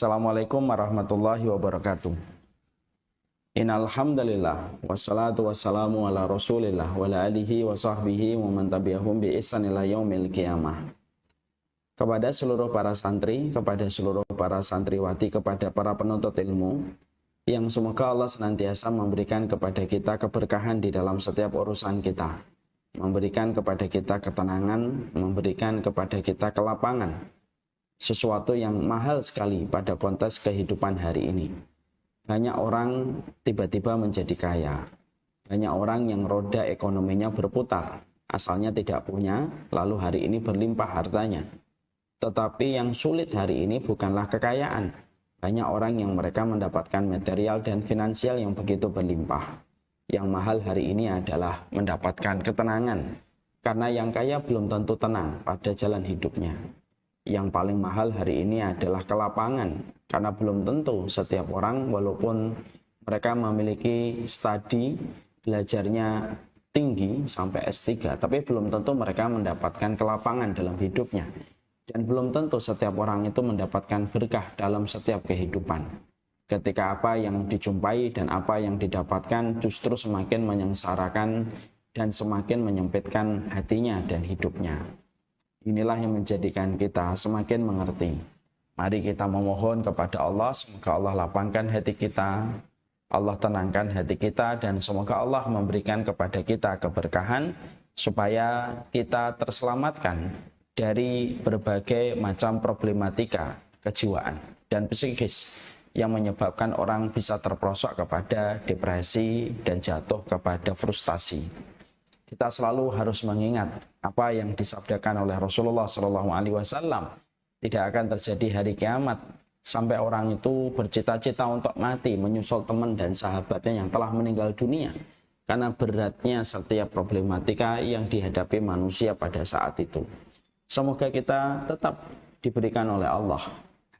Assalamualaikum warahmatullahi wabarakatuh. Innal hamdalillah wassalatu wassalamu ala Rasulillah wa ala alihi wa sahbihi wa man tabi'ahum bi ihsan ila yaumil qiyamah. Kepada seluruh para santri, kepada seluruh para santriwati, kepada para penuntut ilmu, yang semoga Allah senantiasa memberikan kepada kita keberkahan di dalam setiap urusan kita, memberikan kepada kita ketenangan, memberikan kepada kita kelapangan, sesuatu yang mahal sekali pada konteks kehidupan hari ini. Banyak orang tiba-tiba menjadi kaya, banyak orang yang roda ekonominya berputar, asalnya tidak punya, lalu hari ini berlimpah hartanya. Tetapi yang sulit hari ini bukanlah kekayaan. Banyak orang yang mereka mendapatkan material dan finansial yang begitu berlimpah. Yang mahal hari ini adalah mendapatkan ketenangan. Karena yang kaya belum tentu tenang pada jalan hidupnya. Yang paling mahal hari ini adalah kelapangan. Karena belum tentu setiap orang walaupun mereka memiliki studi, belajarnya tinggi sampai S3. Tapi belum tentu mereka mendapatkan kelapangan dalam hidupnya. Dan belum tentu setiap orang itu mendapatkan berkah dalam setiap kehidupan. Ketika apa yang dijumpai dan apa yang didapatkan justru semakin menyengsarakan dan semakin menyempitkan hatinya dan hidupnya. Inilah yang menjadikan kita semakin mengerti. Mari kita memohon kepada Allah, semoga Allah lapangkan hati kita, Allah tenangkan hati kita, dan semoga Allah memberikan kepada kita keberkahan supaya kita terselamatkan dari berbagai macam problematika kejiwaan dan psikis yang menyebabkan orang bisa terperosok kepada depresi dan jatuh kepada frustasi. Kita selalu harus mengingat apa yang disabdakan oleh Rasulullah SAW. Tidak akan terjadi hari kiamat sampai orang itu bercita-cita untuk mati menyusul teman dan sahabatnya yang telah meninggal dunia. Karena beratnya setiap problematika yang dihadapi manusia pada saat itu. Semoga kita tetap diberikan oleh Allah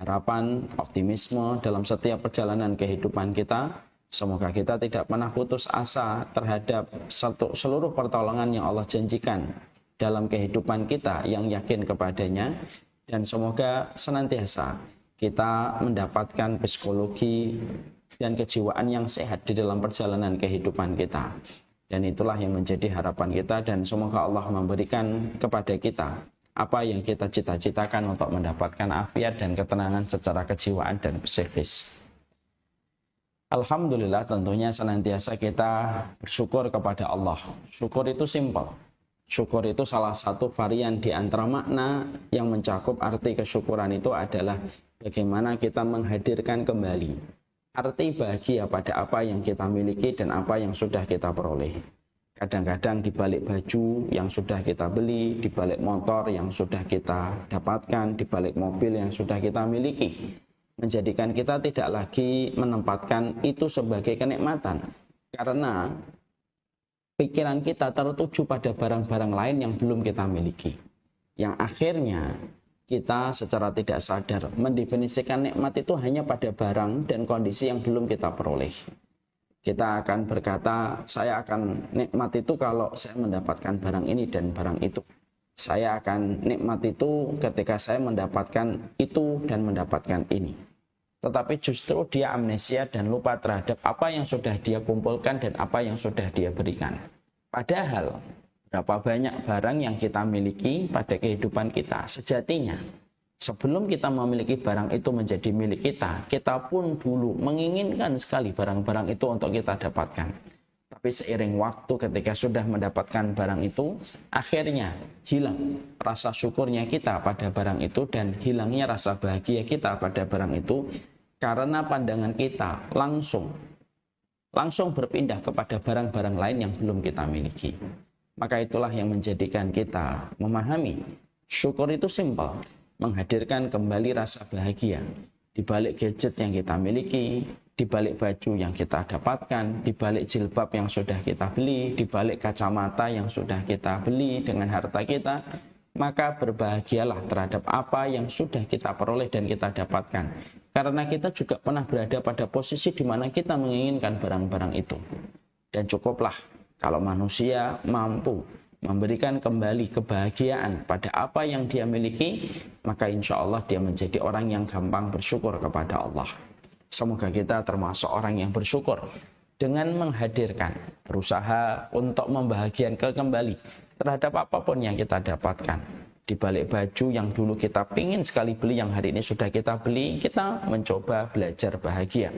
harapan, optimisme dalam setiap perjalanan kehidupan kita. Semoga kita tidak pernah putus asa terhadap seluruh pertolongan yang Allah janjikan dalam kehidupan kita yang yakin kepadanya. Dan semoga senantiasa kita mendapatkan psikologi dan kejiwaan yang sehat di dalam perjalanan kehidupan kita. Dan itulah yang menjadi harapan kita, dan semoga Allah memberikan kepada kita apa yang kita cita-citakan untuk mendapatkan afiat dan ketenangan secara kejiwaan dan psikis. Alhamdulillah, tentunya senantiasa kita bersyukur kepada Allah. Syukur itu simpel. Syukur itu salah satu varian di antara makna yang mencakup arti kesyukuran itu adalah bagaimana kita menghadirkan kembali arti bahagia pada apa yang kita miliki dan apa yang sudah kita peroleh. Kadang-kadang di balik baju yang sudah kita beli, di balik motor yang sudah kita dapatkan, di balik mobil yang sudah kita miliki, menjadikan kita tidak lagi menempatkan itu sebagai kenikmatan. Karena pikiran kita tertuju pada barang-barang lain yang belum kita miliki. Yang akhirnya kita secara tidak sadar mendefinisikan nikmat itu hanya pada barang dan kondisi yang belum kita peroleh. Kita akan berkata, saya akan nikmat itu kalau saya mendapatkan barang ini dan barang itu. Saya akan nikmat itu ketika saya mendapatkan itu dan mendapatkan ini. Tetapi justru dia amnesia dan lupa terhadap apa yang sudah dia kumpulkan dan apa yang sudah dia berikan. Padahal, berapa banyak barang yang kita miliki pada kehidupan kita sejatinya. Sebelum kita memiliki barang itu menjadi milik kita, kita pun dulu menginginkan sekali barang-barang itu untuk kita dapatkan. Tapi seiring waktu ketika sudah mendapatkan barang itu, akhirnya hilang rasa syukurnya kita pada barang itu dan hilangnya rasa bahagia kita pada barang itu karena pandangan kita langsung berpindah kepada barang-barang lain yang belum kita miliki. Maka itulah yang menjadikan kita memahami syukur itu simpel. Menghadirkan kembali rasa bahagia di balik gadget yang kita miliki, di balik baju yang kita dapatkan, di balik jilbab yang sudah kita beli, di balik kacamata yang sudah kita beli dengan harta kita. Maka berbahagialah terhadap apa yang sudah kita peroleh dan kita dapatkan. Karena kita juga pernah berada pada posisi di mana kita menginginkan barang-barang itu. Dan cukuplah kalau manusia mampu memberikan kembali kebahagiaan pada apa yang dia miliki, maka insya Allah dia menjadi orang yang gampang bersyukur kepada Allah. Semoga kita termasuk orang yang bersyukur dengan menghadirkan, berusaha untuk membahagiakan kembali terhadap apapun yang kita dapatkan. Di balik baju yang dulu kita pingin sekali beli, yang hari ini sudah kita beli, kita mencoba belajar bahagia.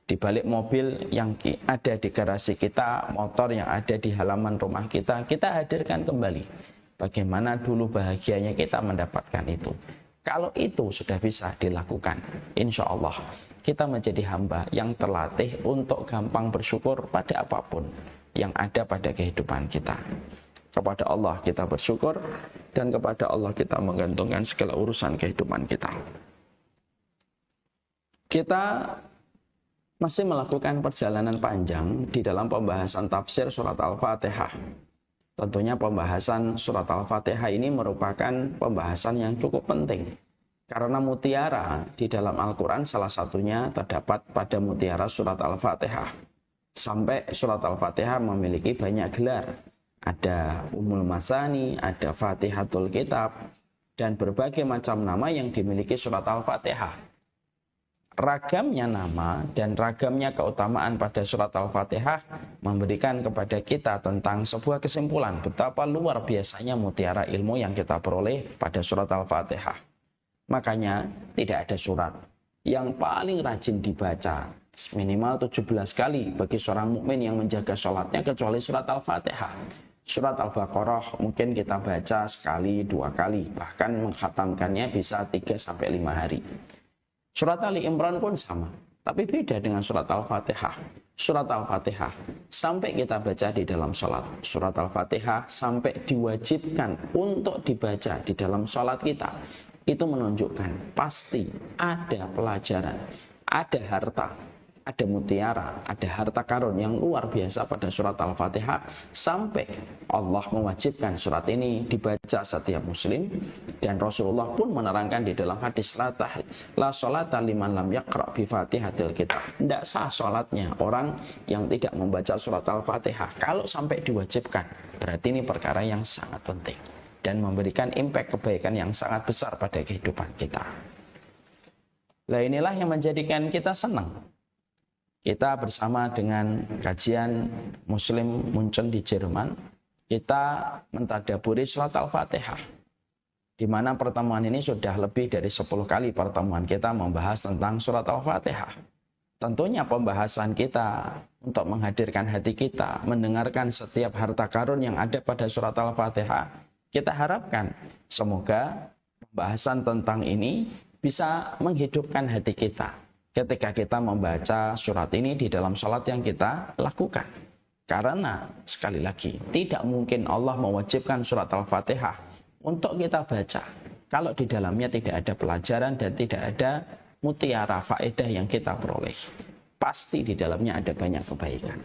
Di balik mobil yang ada di garasi kita, motor yang ada di halaman rumah kita hadirkan kembali bagaimana dulu bahagianya kita mendapatkan itu. Kalau itu sudah bisa dilakukan, insya Allah kita menjadi hamba yang terlatih untuk gampang bersyukur pada apapun yang ada pada kehidupan kita. Kepada Allah kita bersyukur, dan kepada Allah kita menggantungkan segala urusan kehidupan kita. Kita masih melakukan perjalanan panjang di dalam pembahasan tafsir surat Al-Fatihah. Tentunya pembahasan surat Al-Fatihah ini merupakan pembahasan yang cukup penting. Karena mutiara di dalam Al-Quran salah satunya terdapat pada mutiara surat Al-Fatihah. Sampai surat Al-Fatihah memiliki banyak gelar. Ada Ummul Masani, ada Fatihatul Kitab, dan berbagai macam nama yang dimiliki surat Al-Fatihah. Ragamnya nama dan ragamnya keutamaan pada surat Al-Fatihah memberikan kepada kita tentang sebuah kesimpulan betapa luar biasanya mutiara ilmu yang kita peroleh pada surat Al-Fatihah. Makanya tidak ada surat yang paling rajin dibaca minimal 17 kali bagi seorang mukmin yang menjaga sholatnya kecuali surat Al-Fatihah. Surat Al-Baqarah mungkin kita baca sekali, 2 kali, bahkan menghatamkannya bisa 3-5 hari. Surat Ali Imran pun sama, tapi beda dengan surat Al-Fatihah. Surat Al-Fatihah sampai kita baca di dalam sholat. Surat Al-Fatihah sampai diwajibkan untuk dibaca di dalam sholat kita. Itu menunjukkan pasti ada pelajaran, ada harta, ada mutiara, ada harta karun yang luar biasa pada surat Al-Fatihah, sampai Allah mewajibkan surat ini dibaca setiap muslim. Dan Rasulullah pun menerangkan di dalam hadis la sholata liman lam yaqra bi fatihatil kitab. Tidak sah sholatnya orang yang tidak membaca surat Al-Fatihah. Kalau sampai diwajibkan, berarti ini perkara yang sangat penting dan memberikan impact kebaikan yang sangat besar pada kehidupan kita. Nah, inilah yang menjadikan kita senang. Kita bersama dengan kajian Muslim Munchen di Jerman, kita mentadaburi surat Al-Fatihah, di mana pertemuan ini sudah lebih dari 10 kali pertemuan kita membahas tentang surat Al-Fatihah. Tentunya pembahasan kita untuk menghadirkan hati kita, mendengarkan setiap harta karun yang ada pada surat Al-Fatihah, kita harapkan semoga pembahasan tentang ini bisa menghidupkan hati kita ketika kita membaca surat ini di dalam sholat yang kita lakukan. Karena sekali lagi, tidak mungkin Allah mewajibkan surat Al-Fatihah untuk kita baca kalau di dalamnya tidak ada pelajaran dan tidak ada mutiara faedah yang kita peroleh. Pasti di dalamnya ada banyak kebaikan.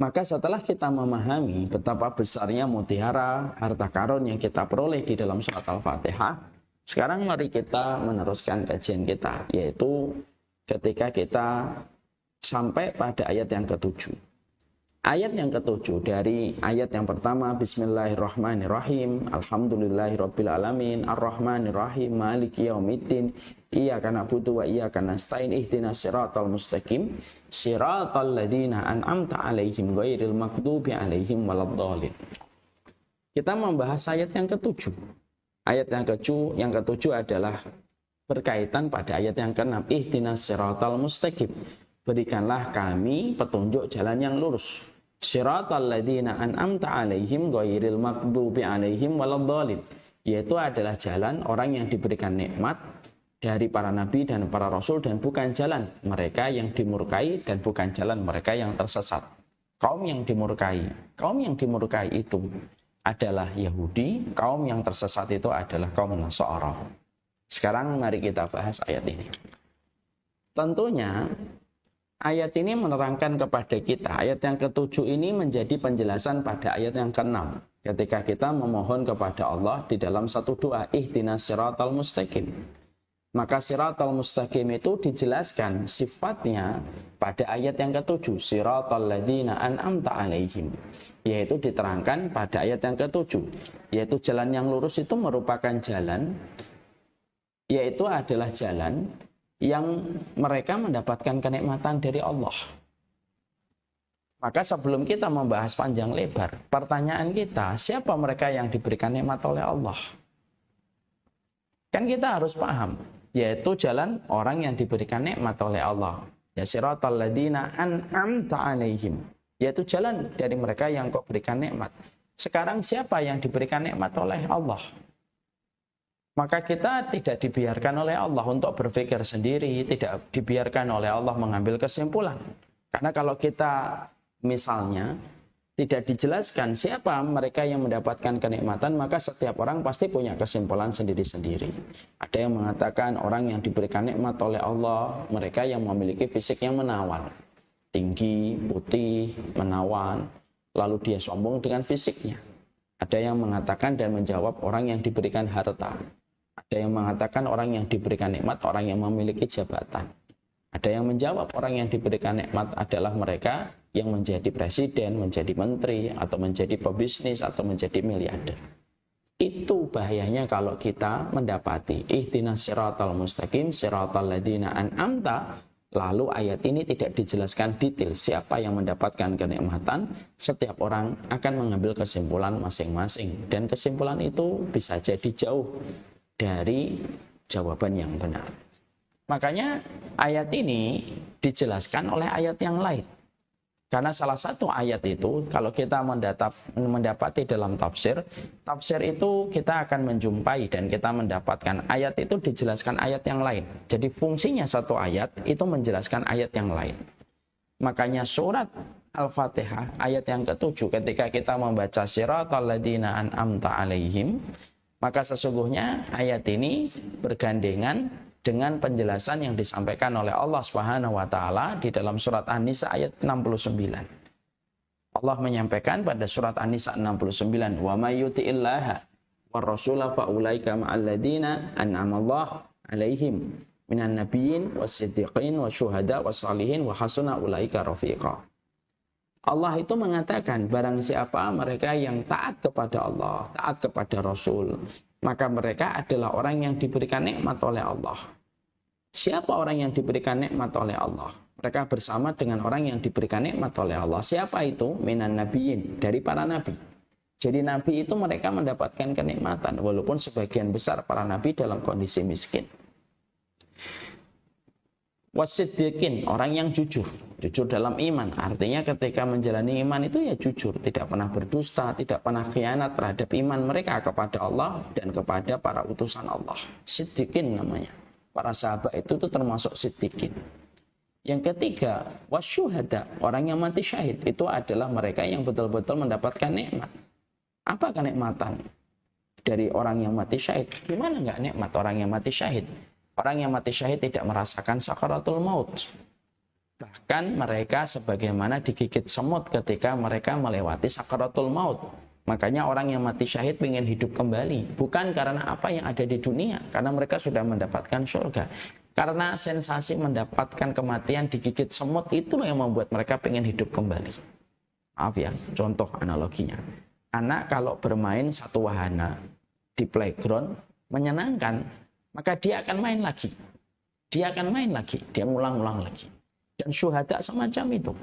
Maka setelah kita memahami betapa besarnya mutiara harta karun yang kita peroleh di dalam surat Al-Fatihah, sekarang mari kita meneruskan kajian kita, yaitu ketika kita sampai pada ayat yang ke-7. Ayat yang ke-7 dari ayat yang pertama, Bismillahirrahmanirrahim, Alhamdulillahirabbil alamin, Arrahmanirrahim, Maliki yaumiddin, Iyyaka na'budu wa iyyaka nasta'in, ihdinas siratal mustaqim, siratal ladzina an'amta 'alaihim ghairil maghdubi 'alaihim waladdallin. Kita membahas ayat yang ke-7. Ayat yang ke-7 adalah berkaitan pada ayat yang ke-6, ihdinas siratal mustaqim. Berikanlah kami petunjuk jalan yang lurus. Siratal ladzina an'amta 'alaihim ghairil maghdubi 'alaihim waladdallin. Yaitu adalah jalan orang yang diberikan nikmat dari para nabi dan para rasul, dan bukan jalan mereka yang dimurkai dan bukan jalan mereka yang tersesat. Kaum yang dimurkai itu adalah Yahudi, kaum yang tersesat itu adalah kaum Nasara. Sekarang mari kita bahas ayat ini. Tentunya ayat ini menerangkan kepada kita, ayat yang ke-7 ini menjadi penjelasan pada ayat yang ke-6. Ketika kita memohon kepada Allah di dalam satu doa, ihdinas siratal mustaqim. Maka siratal mustaqim itu dijelaskan sifatnya pada ayat yang ke-7, siratal ladzina an'amta alaihim, yaitu diterangkan pada ayat yang ke-7, yaitu jalan yang lurus itu merupakan jalan, yaitu adalah jalan yang mereka mendapatkan kenikmatan dari Allah. Maka sebelum kita membahas panjang lebar, pertanyaan kita, siapa mereka yang diberikan nikmat oleh Allah? Kan kita harus paham, yaitu jalan orang yang diberikan nikmat oleh Allah. Ya siratal ladzina an'amta alaihim, yaitu jalan dari mereka yang kau berikan nikmat. Sekarang siapa yang diberikan nikmat oleh Allah? Maka kita tidak dibiarkan oleh Allah untuk berpikir sendiri, tidak dibiarkan oleh Allah mengambil kesimpulan. Karena kalau kita misalnya tidak dijelaskan siapa mereka yang mendapatkan kenikmatan, maka setiap orang pasti punya kesimpulan sendiri-sendiri. Ada yang mengatakan orang yang diberikan nikmat oleh Allah, mereka yang memiliki fisik yang menawan, tinggi, putih, menawan, lalu dia sombong dengan fisiknya. Ada yang mengatakan dan menjawab orang yang diberikan harta. Ada yang mengatakan orang yang diberikan nikmat, orang yang memiliki jabatan. Ada yang menjawab orang yang diberikan nikmat adalah mereka yang menjadi presiden, menjadi menteri, atau menjadi pebisnis, atau menjadi miliarder. Itu bahayanya kalau kita mendapati ihdinas siratal mustaqim, siratal ladzina an'amta, lalu ayat ini tidak dijelaskan detail siapa yang mendapatkan kenikmatan, setiap orang akan mengambil kesimpulan masing-masing. Dan kesimpulan itu bisa jadi jauh dari jawaban yang benar. Makanya ayat ini dijelaskan oleh ayat yang lain. Karena salah satu ayat itu, kalau kita mendapati dalam tafsir itu kita akan menjumpai dan kita mendapatkan ayat itu dijelaskan ayat yang lain. Jadi fungsinya satu ayat itu menjelaskan ayat yang lain. Makanya surat Al-Fatihah ayat yang ke-7 ketika kita membaca siratal ladzina an'amta alaihim, maka sesungguhnya ayat ini bergandengan dengan penjelasan yang disampaikan oleh Allah Subhanahu wa taala di dalam surat An-Nisa ayat 69. Allah menyampaikan pada surat An-Nisa 69, "Wa may yuti'illaha war rasula fa ulaika ma'al ladzina an'ama Allah 'alaihim minan nabiyyin was-siddiqin wasyuhada was-salihin wa hasuna ulaika rafiqa." Allah itu mengatakan barang siapa mereka yang taat kepada Allah, taat kepada Rasul, maka mereka adalah orang yang diberikan nikmat oleh Allah. Siapa orang yang diberikan nikmat oleh Allah? Mereka bersama dengan orang yang diberikan nikmat oleh Allah. Siapa itu? Minan nabiyyin, dari para nabi. Jadi nabi itu mereka mendapatkan kenikmatan, walaupun sebagian besar para nabi dalam kondisi miskin. Wasiddiqin, orang yang jujur dalam iman. Artinya ketika menjalani iman itu ya jujur, tidak pernah berdusta, tidak pernah khianat terhadap iman mereka kepada Allah dan kepada para utusan Allah. Siddiqin namanya. Para sahabat itu termasuk siddiqin. Yang ketiga, wasyuhada, orang yang mati syahid. Itu adalah mereka yang betul-betul mendapatkan nikmat. Apa kenikmatan dari orang yang mati syahid? Gimana nggak nikmat orang yang mati syahid? Orang yang mati syahid tidak merasakan sakaratul maut. Bahkan mereka sebagaimana digigit semut ketika mereka melewati sakaratul maut. Makanya orang yang mati syahid ingin hidup kembali. Bukan karena apa yang ada di dunia. Karena mereka sudah mendapatkan surga. Karena sensasi mendapatkan kematian digigit semut itulah yang membuat mereka ingin hidup kembali. Maaf ya, contoh analoginya. Anak kalau bermain satu wahana di playground menyenangkan, maka dia akan main lagi. Dia akan main lagi. Dia ngulang-ulang lagi. Dan syuhada semacam itu.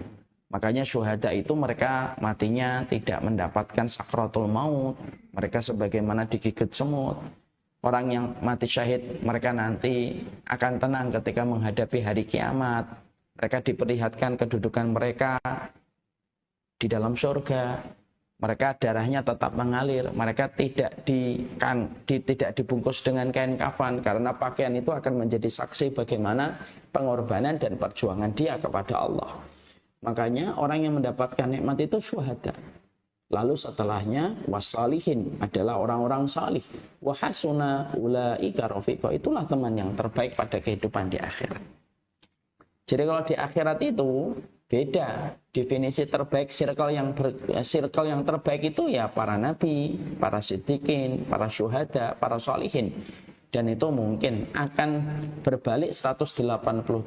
Makanya syuhada itu mereka matinya tidak mendapatkan sakratul maut. Mereka sebagaimana digigit semut. Orang yang mati syahid, mereka nanti akan tenang ketika menghadapi hari kiamat. Mereka diperlihatkan kedudukan mereka di dalam surga. Mereka darahnya tetap mengalir. Mereka tidak dibungkus dengan kain kafan. Karena pakaian itu akan menjadi saksi bagaimana pengorbanan dan perjuangan dia kepada Allah. Makanya orang yang mendapatkan nikmat itu syuhada. Lalu setelahnya wasalihin adalah orang-orang salih. Wahasuna ulaika rafiqa, itulah teman yang terbaik pada kehidupan di akhirat. Jadi kalau di akhirat itu beda definisi terbaik, circle yang terbaik itu ya para nabi, para siddiqin, para syuhada, para salihin. Dan itu mungkin akan berbalik 180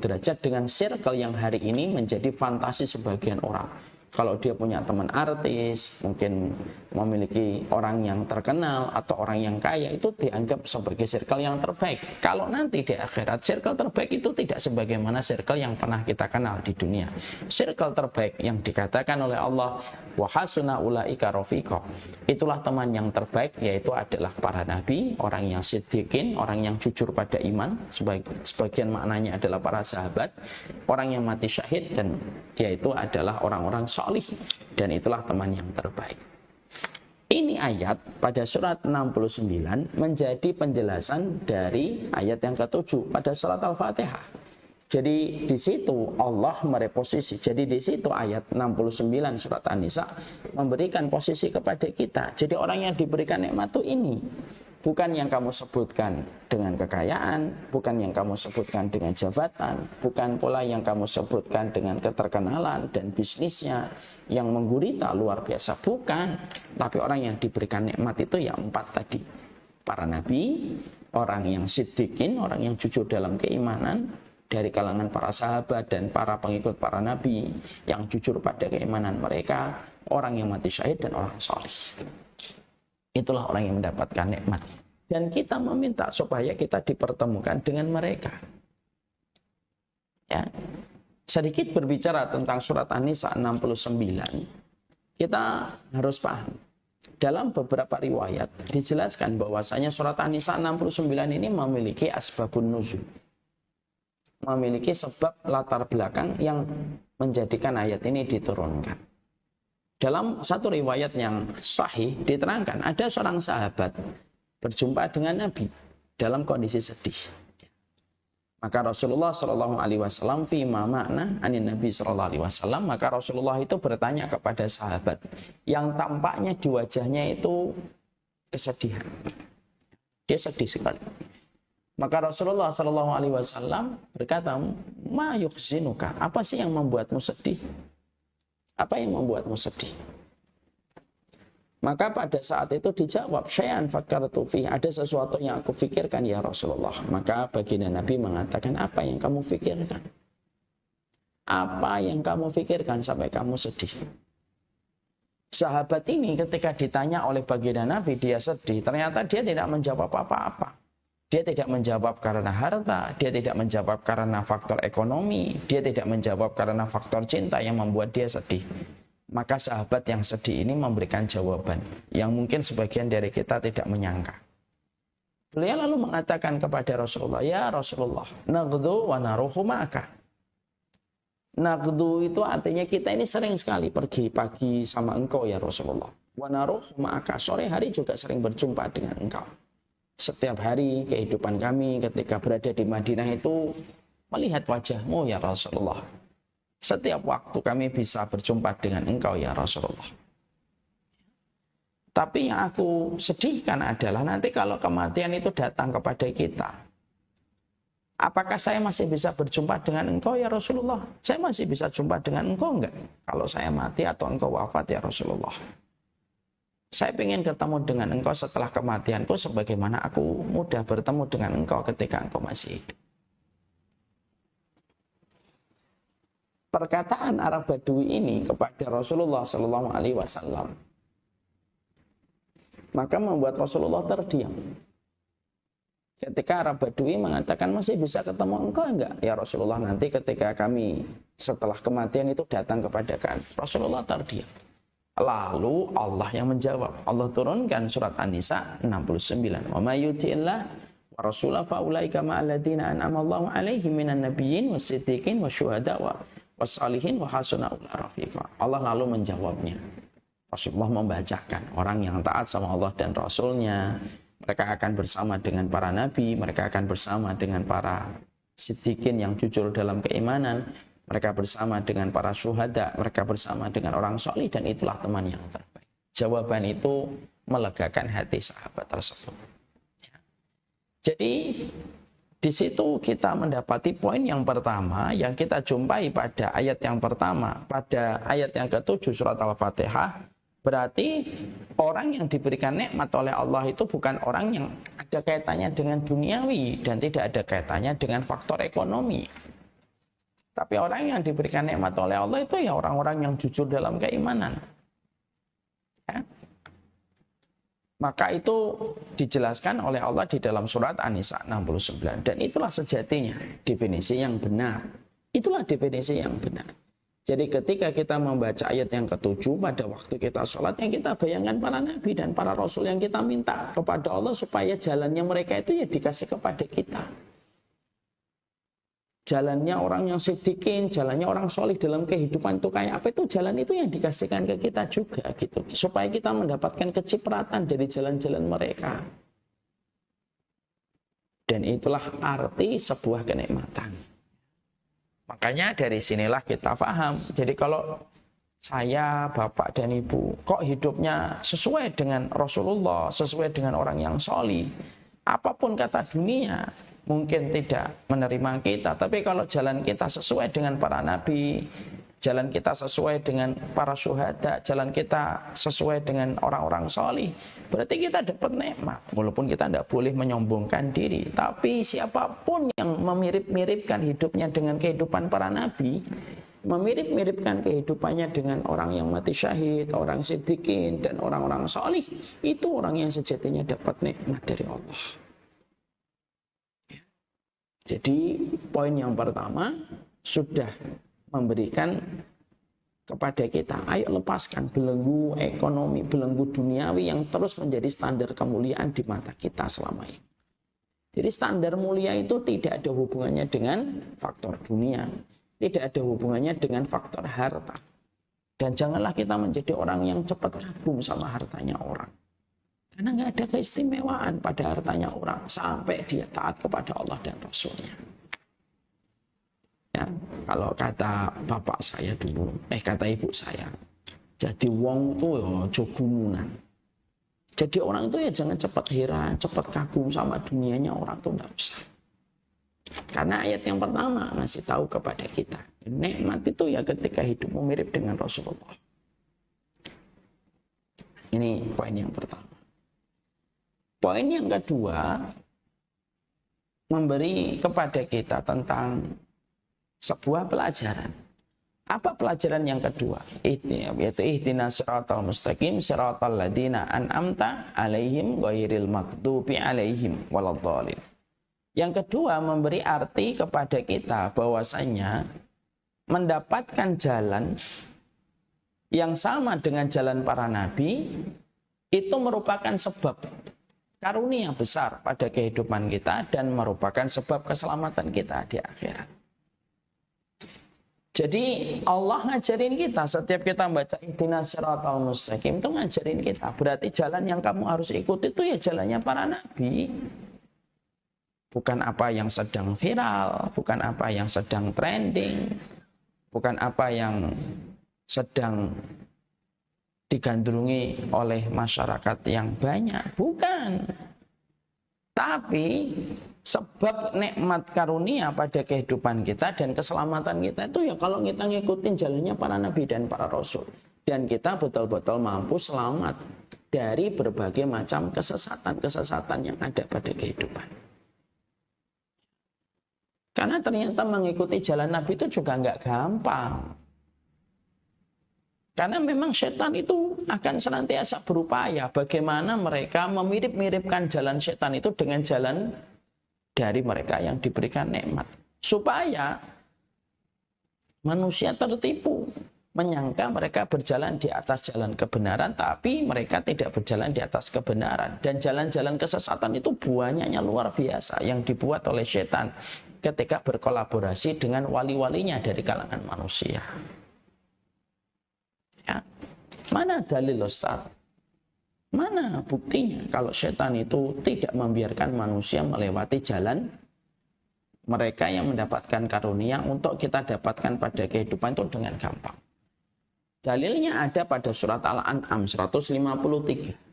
derajat dengan circle yang hari ini menjadi fantasi sebagian orang. Kalau dia punya teman artis, mungkin memiliki orang yang terkenal atau orang yang kaya, itu dianggap sebagai circle yang terbaik. Kalau nanti di akhirat, circle terbaik itu tidak sebagaimana circle yang pernah kita kenal di dunia. Circle terbaik yang dikatakan oleh Allah, wa hasuna ulaika rafiqa. Itulah teman yang terbaik, yaitu adalah para nabi, orang yang siddiqin, orang yang jujur pada iman, sebagian maknanya adalah para sahabat, orang yang mati syahid, dan yaitu adalah orang-orang solih, dan itulah teman yang terbaik. Ini ayat pada surat 69 menjadi penjelasan dari ayat yang ke-7 pada surat Al-Fatihah. Jadi di situ Allah mereposisi. Jadi di situ ayat 69 surat An-Nisa memberikan posisi kepada kita. Jadi orang yang diberikan nikmat itu ini. Bukan yang kamu sebutkan dengan kekayaan, bukan yang kamu sebutkan dengan jabatan, bukan pula yang kamu sebutkan dengan keterkenalan dan bisnisnya yang menggurita luar biasa. Bukan. Tapi orang yang diberikan nikmat itu ya 4 tadi. Para nabi, orang yang siddiqin, orang yang jujur dalam keimanan, dari kalangan para sahabat dan para pengikut para nabi yang jujur pada keimanan mereka, orang yang mati syahid dan orang saleh. Itulah orang yang mendapatkan nikmat. Dan kita meminta supaya kita dipertemukan dengan mereka. Ya. Sedikit berbicara tentang surat An-Nisa 69, kita harus paham. Dalam beberapa riwayat dijelaskan bahwasanya surat An-Nisa 69 ini memiliki asbabun nuzul. Memiliki sebab latar belakang yang menjadikan ayat ini diturunkan. Dalam satu riwayat yang sahih diterangkan ada seorang sahabat berjumpa dengan Nabi dalam kondisi sedih. Maka Rasulullah Shallallahu Alaihi Wasallam fi makna anin Nabi Shallallahu Alaihi Wasallam, maka Rasulullah itu bertanya kepada sahabat yang tampaknya di wajahnya itu kesedihan. Dia sedih sekali. Maka Rasulullah Shallallahu Alaihi Wasallam berkata, ma yukhzinuka, apa sih yang membuatmu sedih? Apa yang membuatmu sedih? Maka pada saat itu dijawab, syai'an fakkartu fi, ada sesuatu yang aku fikirkan ya Rasulullah. Maka baginda Nabi mengatakan, apa yang kamu fikirkan? Apa yang kamu fikirkan sampai kamu sedih? Sahabat ini ketika ditanya oleh baginda Nabi, dia sedih. Ternyata dia tidak menjawab apa-apa. Dia tidak menjawab karena harta, dia tidak menjawab karena faktor ekonomi, dia tidak menjawab karena faktor cinta yang membuat dia sedih. Maka sahabat yang sedih ini memberikan jawaban yang mungkin sebagian dari kita tidak menyangka. Beliau lalu mengatakan kepada Rasulullah, ya Rasulullah, nagdu wa naruhu ma'aka. Nagdu itu artinya kita ini sering sekali pergi pagi sama engkau ya Rasulullah. Wa naruhu ma'aka, sore hari juga sering berjumpa dengan engkau. Setiap hari kehidupan kami ketika berada di Madinah itu melihat wajahmu ya Rasulullah. Setiap waktu kami bisa berjumpa dengan engkau ya Rasulullah. Tapi yang aku sedihkan adalah nanti kalau kematian itu datang kepada kita, apakah saya masih bisa berjumpa dengan engkau ya Rasulullah? Saya masih bisa jumpa dengan engkau enggak? Kalau saya mati atau engkau wafat ya Rasulullah. Saya ingin ketemu dengan engkau setelah kematianku sebagaimana aku mudah bertemu dengan engkau ketika engkau masih hidup. Perkataan Arab Badui ini kepada Rasulullah Shallallahu Alaihi Wasallam maka membuat Rasulullah terdiam. Ketika Arab Badui mengatakan masih bisa ketemu engkau enggak? Ya Rasulullah, nanti ketika kami setelah kematian itu datang kepada kami. Rasulullah terdiam. Lalu Allah yang menjawab. Allah turunkan surat An-Nisa 69. Wa may yuti'illah wa rasulahu fa ulaika ma'al ladzina an'ama Allahu 'alaihim minan nabiyyin was-siddiqin wasyuhada was-shalihin wa hasuna ulaika rafiqa. Allah lalu menjawabnya. Rasulullah membacakan orang yang taat sama Allah dan Rasulnya, mereka akan bersama dengan para nabi, mereka akan bersama dengan para siddiqin yang jujur dalam keimanan, mereka bersama dengan para syuhada, mereka bersama dengan orang solih, dan itulah teman yang terbaik. Jawaban itu melegakan hati sahabat tersebut. Jadi di situ kita mendapati poin yang pertama yang kita jumpai pada ayat yang pertama, pada ayat yang ke-7 surat Al-Fatihah, Berarti orang yang diberikan nikmat oleh Allah itu bukan orang yang ada kaitannya dengan duniawi dan tidak ada kaitannya dengan faktor ekonomi. Tapi orang yang diberikan nikmat oleh Allah itu ya orang-orang yang jujur dalam keimanan. Ya. Maka itu dijelaskan oleh Allah di dalam surat An-Nisa 69. Dan itulah sejatinya definisi yang benar. Itulah definisi yang benar. Jadi ketika kita membaca ayat yang ke-7 pada waktu kita sholat, yang kita bayangkan para nabi dan para rasul yang kita minta kepada Allah supaya jalannya mereka itu ya dikasih kepada kita. Jalannya orang yang siddiqin, jalannya orang solih dalam kehidupan itu kayak apa, itu jalan itu yang dikasihkan ke kita juga gitu. Supaya kita mendapatkan kecipratan dari jalan-jalan mereka. Dan itulah arti sebuah kenikmatan. Makanya dari sinilah kita paham. Jadi kalau saya, bapak dan ibu, kok hidupnya sesuai dengan Rasulullah, sesuai dengan orang yang solih. Apapun kata dunia, mungkin tidak menerima kita. Tapi kalau jalan kita sesuai dengan para nabi, jalan kita sesuai dengan para syuhada, jalan kita sesuai dengan orang-orang solih, berarti kita dapat nikmat. Walaupun kita tidak boleh menyombongkan diri, tapi siapapun yang memirip-miripkan hidupnya dengan kehidupan para nabi, memirip-miripkan kehidupannya dengan orang yang mati syahid, orang siddiqin, dan orang-orang solih, itu orang yang sejatinya dapat nikmat dari Allah. Jadi poin yang pertama sudah memberikan kepada kita, ayo lepaskan belenggu ekonomi, belenggu duniawi yang terus menjadi standar kemuliaan di mata kita selama ini. Jadi standar mulia itu tidak ada hubungannya dengan faktor dunia, tidak ada hubungannya dengan faktor harta. Dan janganlah kita menjadi orang yang cepat kagum sama hartanya orang. Karena nggak ada keistimewaan pada hartanya orang sampai dia taat kepada Allah dan Rasulnya. Ya, kalau kata bapak saya dulu, kata ibu saya, jadi wong tuh ya jogumunan. Jadi orang itu ya jangan cepat heran, cepat kagum sama dunianya orang tuh enggak usah. Karena ayat yang pertama ngasih tahu kepada kita, nikmat itu ya ketika hidupmu mirip dengan Rasulullah. Ini poin yang pertama. Poin yang kedua, memberi kepada kita tentang sebuah pelajaran. Apa pelajaran yang kedua? Yaitu ihdinas siratal mustaqim siratal ladzina an'amta alaihim ghairil maghdubi alaihim waladhdallin. Yang kedua, memberi arti kepada kita bahwasanya mendapatkan jalan yang sama dengan jalan para nabi itu merupakan sebab karunia besar pada kehidupan kita dan merupakan sebab keselamatan kita di akhirat. Jadi Allah ngajarin kita, setiap kita baca ihdinas siratal mustaqim itu ngajarin kita. Berarti jalan yang kamu harus ikuti itu ya jalannya para nabi. Bukan apa yang sedang viral, bukan apa yang sedang trending, bukan apa yang sedang digandrungi oleh masyarakat yang banyak. Bukan. Tapi sebab nikmat karunia pada kehidupan kita dan keselamatan kita itu ya kalau kita ngikutin jalannya para nabi dan para rasul. Dan kita betul-betul mampu selamat dari berbagai macam kesesatan-kesesatan yang ada pada kehidupan. Karena ternyata mengikuti jalan nabi itu juga nggak gampang. Karena memang setan itu akan senantiasa berupaya bagaimana mereka memirip-miripkan jalan setan itu dengan jalan dari mereka yang diberikan nikmat. Supaya manusia tertipu, menyangka mereka berjalan di atas jalan kebenaran, tapi mereka tidak berjalan di atas kebenaran. Dan jalan-jalan kesesatan itu banyaknya luar biasa yang dibuat oleh setan ketika berkolaborasi dengan wali-walinya dari kalangan manusia. Ya. Mana dalil Ustaz? Mana buktinya kalau setan itu tidak membiarkan manusia melewati jalan mereka yang mendapatkan karunia untuk kita dapatkan pada kehidupan itu dengan gampang? Dalilnya ada pada surat Al-An'am 153.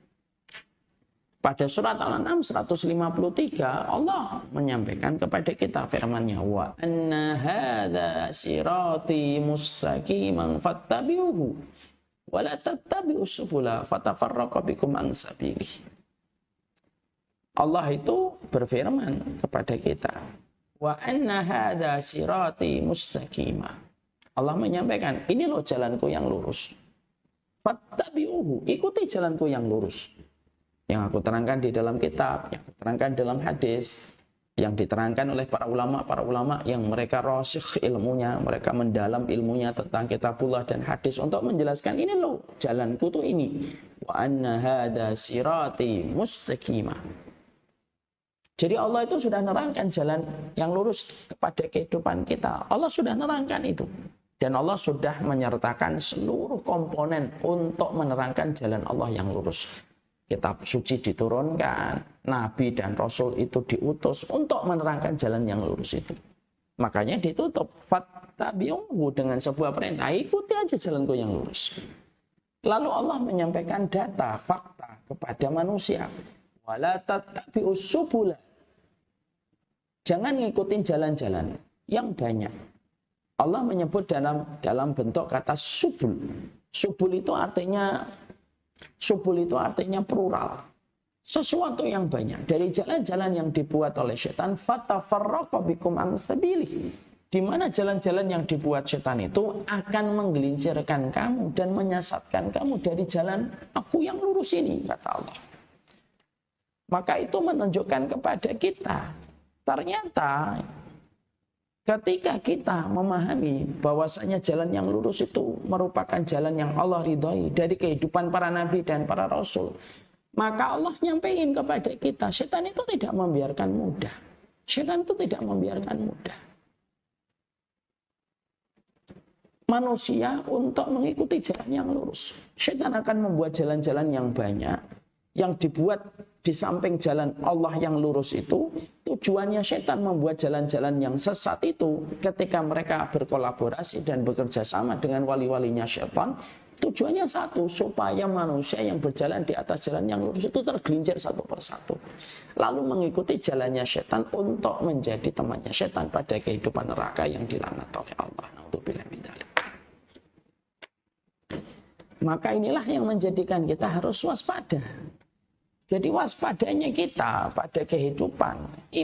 Pada surat Al-An'am 153 Allah menyampaikan kepada kita firman-Nya, wa anna hadza sirati mustaqiman fattabi'uhu wala tattabi'us subula fatafarraqa bikum an sabilihi. Allah itu berfirman kepada kita, wa anna hadza sirati mustaqima. Allah menyampaikan, ini loh jalanku yang lurus. Fattabi'uhu, ikuti jalanku yang lurus. Yang aku terangkan di dalam kitab, yang aku terangkan dalam hadis, yang diterangkan oleh para ulama yang mereka rasikh ilmunya, mereka mendalam ilmunya tentang kitabullah dan hadis untuk menjelaskan ini loh jalanku tuh ini. Wa anna hadza sirati mustaqima. Jadi Allah itu sudah nerangkan jalan yang lurus kepada kehidupan kita. Allah sudah nerangkan itu. Dan Allah sudah menyertakan seluruh komponen untuk menerangkan jalan Allah yang lurus. Kitab suci diturunkan, Nabi dan Rasul itu diutus untuk menerangkan jalan yang lurus itu. Makanya ditutup, fattabi'uhu, dengan sebuah perintah, ikuti aja jalanku yang lurus. Lalu Allah menyampaikan data, fakta kepada manusia. Wala tattabi'us subula. Jangan ngikutin jalan-jalan yang banyak. Allah menyebut dalam bentuk kata subul. Subul itu artinya plural. Sesuatu yang banyak. Dari jalan-jalan yang dibuat oleh setan, fatafarraqa bikum an sabilihi. Di mana jalan-jalan yang dibuat setan itu akan menggelincirkan kamu dan menyesatkan kamu dari jalan aku yang lurus ini, kata Allah. Maka itu menunjukkan kepada kita, ternyata ketika kita memahami bahwasanya jalan yang lurus itu merupakan jalan yang Allah ridhoi dari kehidupan para nabi dan para rasul, maka Allah nyampein kepada kita, setan itu tidak membiarkan mudah. Setan itu tidak membiarkan mudah manusia untuk mengikuti jalan yang lurus. Setan akan membuat jalan-jalan yang banyak, yang dibuat di samping jalan Allah yang lurus itu, tujuannya setan membuat jalan-jalan yang sesat itu ketika mereka berkolaborasi dan bekerja sama dengan wali-walinya setan, tujuannya satu, supaya manusia yang berjalan di atas jalan yang lurus itu tergelincir satu persatu. Lalu mengikuti jalannya setan untuk menjadi temannya setan pada kehidupan neraka yang dilaknat oleh Allah. Na'udzubillah min dzalik. Maka inilah yang menjadikan kita harus waspada. Jadi waspadanya kita pada kehidupan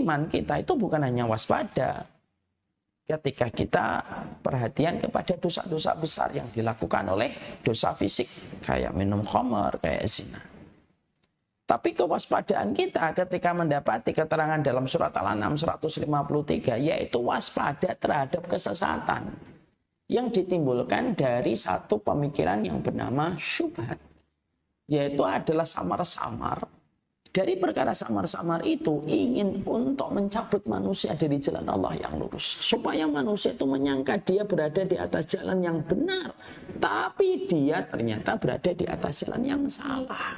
iman kita itu bukan hanya waspada ketika kita perhatian kepada dosa-dosa besar yang dilakukan oleh dosa fisik kayak minum khamar, kayak zina. Tapi kewaspadaan kita ketika mendapati keterangan dalam surat Al-An'am 153 yaitu waspada terhadap kesesatan yang ditimbulkan dari satu pemikiran yang bernama syubhat. Yaitu adalah samar-samar. Dari perkara samar-samar itu ingin untuk mencabut manusia dari jalan Allah yang lurus. Supaya manusia itu menyangka dia berada di atas jalan yang benar. Tapi dia ternyata berada di atas jalan yang salah.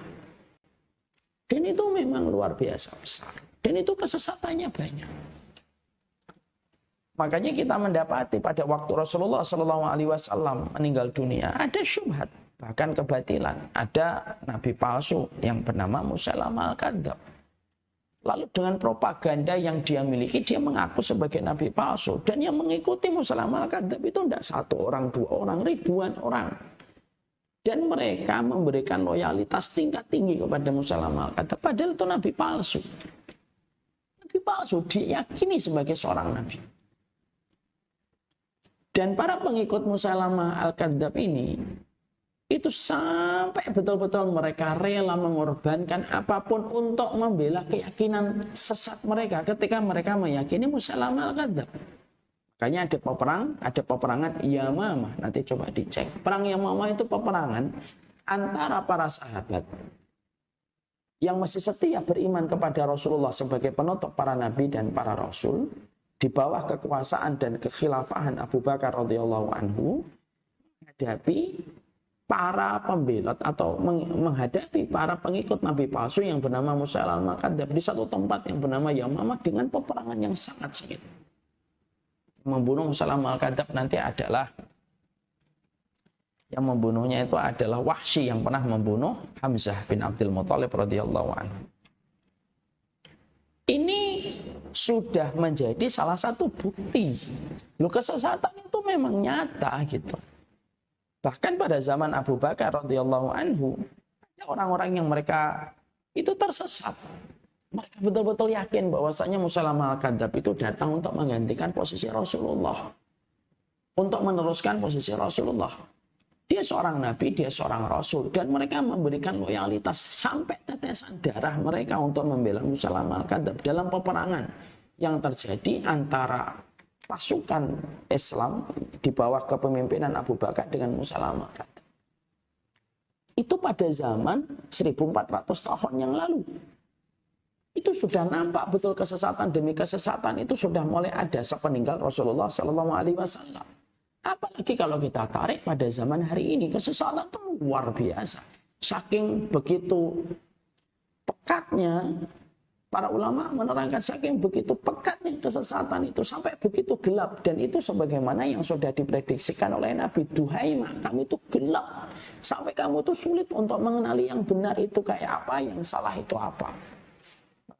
Dan itu memang luar biasa besar. Dan itu kesesatannya banyak. Makanya kita mendapati pada waktu Rasulullah SAW meninggal dunia ada syubhat. Bahkan kebatilan. Ada nabi palsu yang bernama Musailamah al-Kadzdzab. Lalu dengan propaganda yang dia miliki, dia mengaku sebagai nabi palsu. Dan yang mengikuti Musailamah al-Kadzdzab itu tidak satu orang, dua orang, ribuan orang. Dan mereka memberikan loyalitas tingkat tinggi kepada Musailamah al-Kadzdzab. Padahal itu nabi palsu. Nabi palsu diyakini sebagai seorang nabi. Dan para pengikut Musailamah al-Kadzdzab ini itu sampai betul-betul mereka rela mengorbankan apapun untuk membela keyakinan sesat mereka ketika mereka meyakini Musailamah al-Kadzdzab. Makanya ada peperangan Yamamah, nanti coba dicek. Perang Yamamah itu peperangan antara para sahabat yang masih setia beriman kepada Rasulullah sebagai penutup para nabi dan para rasul di bawah kekuasaan dan kekhilafahan Abu Bakar radhiyallahu anhu, menghadapi para pembelot atau menghadapi para pengikut nabi palsu yang bernama Musailamah al-Kadzdzab di satu tempat yang bernama Yamamah dengan peperangan yang sangat sengit. Membunuh Musailamah al-Kadzdzab nanti adalah yang membunuhnya itu adalah Wahsy yang pernah membunuh Hamzah bin Abdul Muthalib radhiyallahu anhu. Ini sudah menjadi salah satu bukti. Loh, kesesatan itu memang nyata gitu. Bahkan pada zaman Abu Bakar radhiyallahu anhu, ada orang-orang yang mereka itu tersesat. Mereka betul-betul yakin bahwasanya Musailamah al-Kadzdzab itu datang untuk menggantikan posisi Rasulullah. Untuk meneruskan posisi Rasulullah. Dia seorang nabi, dia seorang rasul. Dan mereka memberikan loyalitas sampai tetesan darah mereka untuk membela Musailamah al-Kadzdzab dalam peperangan yang terjadi antara pasukan Islam di bawah kepemimpinan Abu Bakar dengan Musailamah al-Kadzdzab. Itu pada zaman 1400 tahun yang lalu. Itu sudah nampak betul kesesatan demi kesesatan itu sudah mulai ada sepeninggal Rasulullah SAW. Apalagi kalau kita tarik pada zaman hari ini, kesesatan itu luar biasa. Saking begitu pekatnya, para ulama menerangkan saking begitu pekatnya kesesatan itu sampai begitu gelap. Dan itu sebagaimana yang sudah diprediksikan oleh Nabi, duhai kamu itu gelap. Sampai kamu itu sulit untuk mengenali yang benar itu kayak apa, yang salah itu apa.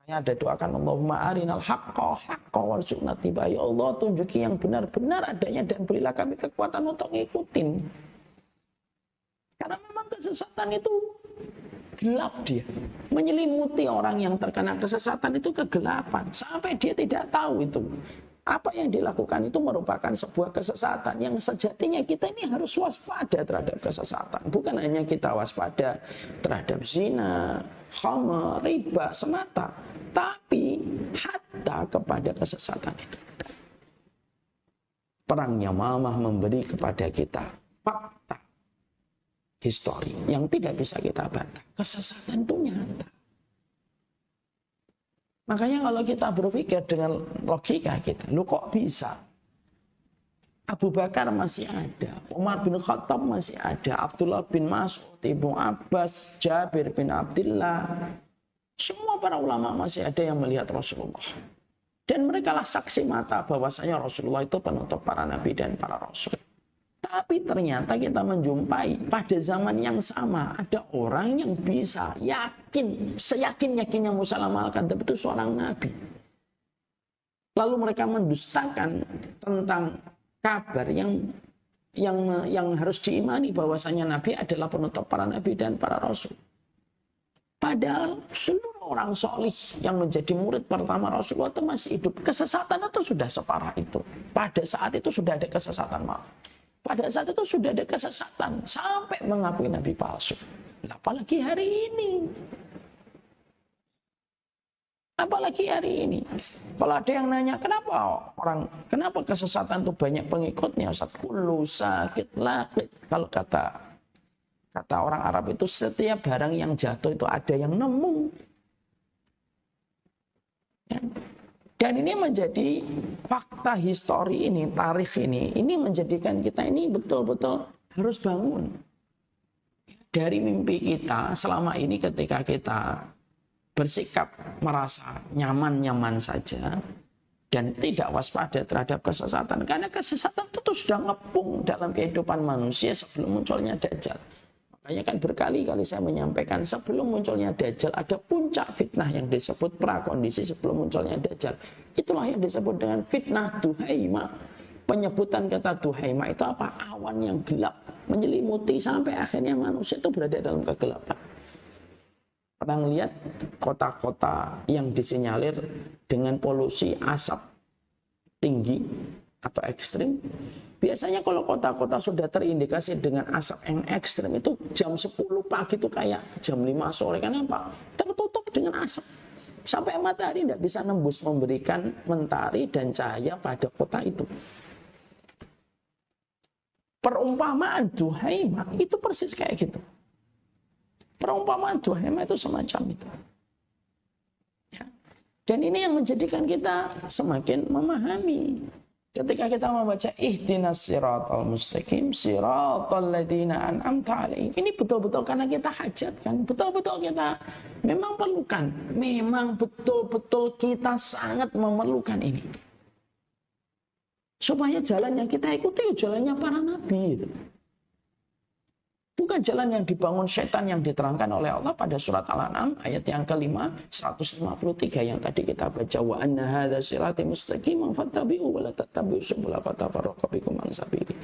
Ada doakan Allahumma arinal haqqa haqqa warzuqna tiba. Ya Allah, tunjuki yang benar-benar adanya dan berilah kami kekuatan untuk ngikutin. Karena memang kesesatan itu gelap dia. Menyelimuti orang yang terkena kesesatan itu kegelapan. Sampai dia tidak tahu itu. Apa yang dilakukan itu merupakan sebuah kesesatan yang sejatinya kita ini harus waspada terhadap kesesatan. Bukan hanya kita waspada terhadap zina, khamr, riba semata, tapi hatta kepada kesesatan itu. Perang Yamamah memberi kepada kita fakta histori yang tidak bisa kita bantah. Kesesatan itu nyata. Makanya kalau kita berpikir dengan logika kita, lu kok bisa? Abu Bakar masih ada, Umar bin Khattab masih ada, Abdullah bin Mas'ud, Ibnu Abbas, Jabir bin Abdullah. Semua para ulama masih ada yang melihat Rasulullah. Dan mereka lah saksi mata bahwasanya Rasulullah itu penutup para nabi dan para rasul. Tapi ternyata kita menjumpai pada zaman yang sama ada orang yang bisa yakin, seyakin-yakinnya Musailamah al-Kadzdzab itu seorang nabi. Lalu mereka mendustakan tentang kabar yang harus diimani bahwasanya nabi adalah penutup para nabi dan para rasul. Padahal seluruh orang solih yang menjadi murid pertama Rasulullah itu masih hidup. Kesesatan itu sudah separah itu. Pada saat itu sudah ada kesesatan, maaf. Pada saat itu sudah ada kesesatan sampai mengakui nabi palsu. Apalagi hari ini. Apalagi hari ini. Kalau ada yang nanya, kenapa kesesatan itu banyak pengikutnya? Ustaz, kullu sakit lakit. Kalau kata orang Arab itu setiap barang yang jatuh itu ada yang nemu. Ya. Dan ini menjadi fakta histori ini, tarikh ini menjadikan kita ini betul-betul harus bangun. Dari mimpi kita selama ini ketika kita bersikap merasa nyaman-nyaman saja dan tidak waspada terhadap kesesatan. Karena kesesatan itu sudah ngepung dalam kehidupan manusia sebelum munculnya Dajjal. Makanya kan berkali-kali saya menyampaikan sebelum munculnya Dajjal ada puncak fitnah yang disebut prakondisi sebelum munculnya Dajjal. Itulah yang disebut dengan fitnah Duhaima. Penyebutan kata Duhaima itu apa? Awan yang gelap menyelimuti sampai akhirnya manusia itu berada dalam kegelapan. Pernah lihat kota-kota yang disinyalir dengan polusi asap tinggi atau ekstrim? Biasanya kalau kota-kota sudah terindikasi dengan asap yang ekstrim itu jam 10 pagi itu kayak jam 5 sore. Kenapa? Tertutup dengan asap. Sampai matahari tidak bisa nembus memberikan mentari dan cahaya pada kota itu. Perumpamaan Duhaima itu persis kayak gitu. Perumpamaan Duhaima itu semacam itu. Ya. Dan ini yang menjadikan kita semakin memahami. Ketika kita membaca ihdinas siratal mustaqim siratal ladzina an'amta 'alaihim. Ini betul-betul karena kita hajatkan, betul-betul kita memang perlukan, memang betul-betul kita sangat memerlukan ini. Supaya jalan yang kita ikuti jalannya para nabi. Bukan jalan yang dibangun setan yang diterangkan oleh Allah pada surat Al-An'am ayat yang kelima 153 yang tadi kita baca wa anna hadza sirati mustaqiman fattabi'u wa la tattabi'us subula fatafarraqu bikum an sabili.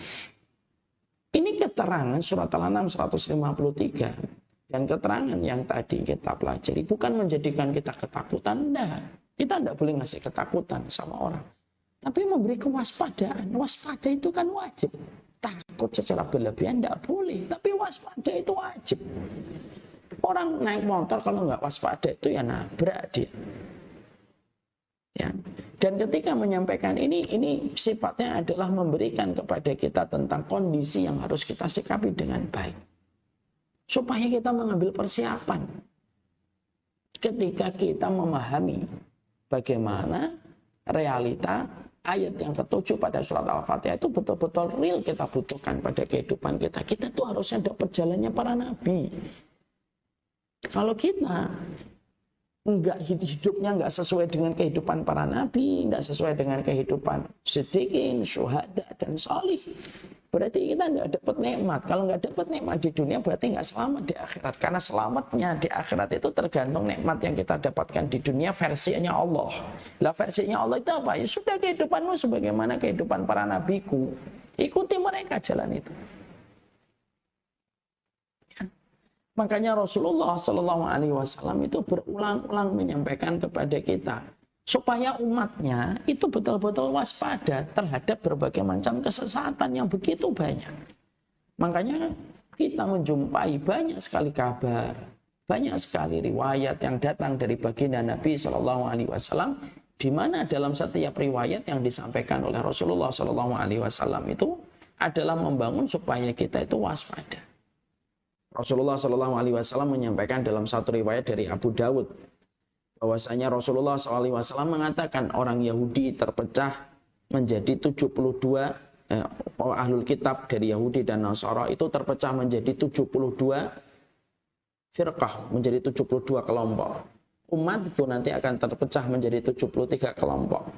Ini keterangan surat Al-An'am 153 dan keterangan yang tadi kita pelajari bukan menjadikan kita ketakutan, enggak. Kita enggak boleh ngasih ketakutan sama orang. Tapi memberi kewaspadaan. Waspada itu kan wajib. Takut secara berlebihan enggak boleh, tapi waspada itu wajib. Orang naik motor kalau nggak waspada itu ya nabrak dia. Ya. Dan ketika menyampaikan ini sifatnya adalah memberikan kepada kita tentang kondisi yang harus kita sikapi dengan baik. Supaya kita mengambil persiapan. Ketika kita memahami bagaimana realita ayat yang ketujuh pada surat Al-Fatihah itu betul-betul real kita butuhkan pada kehidupan kita. Kita tuh harusnya dapat jalannya para nabi. Kalau kita hidupnya nggak sesuai dengan kehidupan para nabi, nggak sesuai dengan kehidupan siddiqin, syuhada, dan salih, berarti kita nggak dapat nikmat. Kalau nggak dapat nikmat di dunia, berarti nggak selamat di akhirat. Karena selamatnya di akhirat itu tergantung nikmat yang kita dapatkan di dunia versinya Allah. Lah versinya Allah itu apa? Ya sudah, kehidupanmu sebagaimana kehidupan para nabiku. Ikuti mereka jalan itu. Makanya Rasulullah Shallallahu Alaihi Wasallam itu berulang-ulang menyampaikan kepada kita supaya umatnya itu betul-betul waspada terhadap berbagai macam kesesatan yang begitu banyak. Makanya kita menjumpai banyak sekali kabar, banyak sekali riwayat yang datang dari baginda Nabi Shallallahu Alaihi Wasallam, di mana dalam setiap riwayat yang disampaikan oleh Rasulullah Shallallahu Alaihi Wasallam itu adalah membangun supaya kita itu waspada. Rasulullah Shallallahu Alaihi Wasallam menyampaikan dalam satu riwayat dari Abu Dawud bahwasanya Rasulullah Shallallahu Alaihi Wasallam mengatakan orang Yahudi terpecah menjadi 72 ahlul kitab dari Yahudi dan Nasara itu terpecah menjadi 72 firqah, menjadi 72 kelompok. Umat itu nanti akan terpecah menjadi 73 kelompok.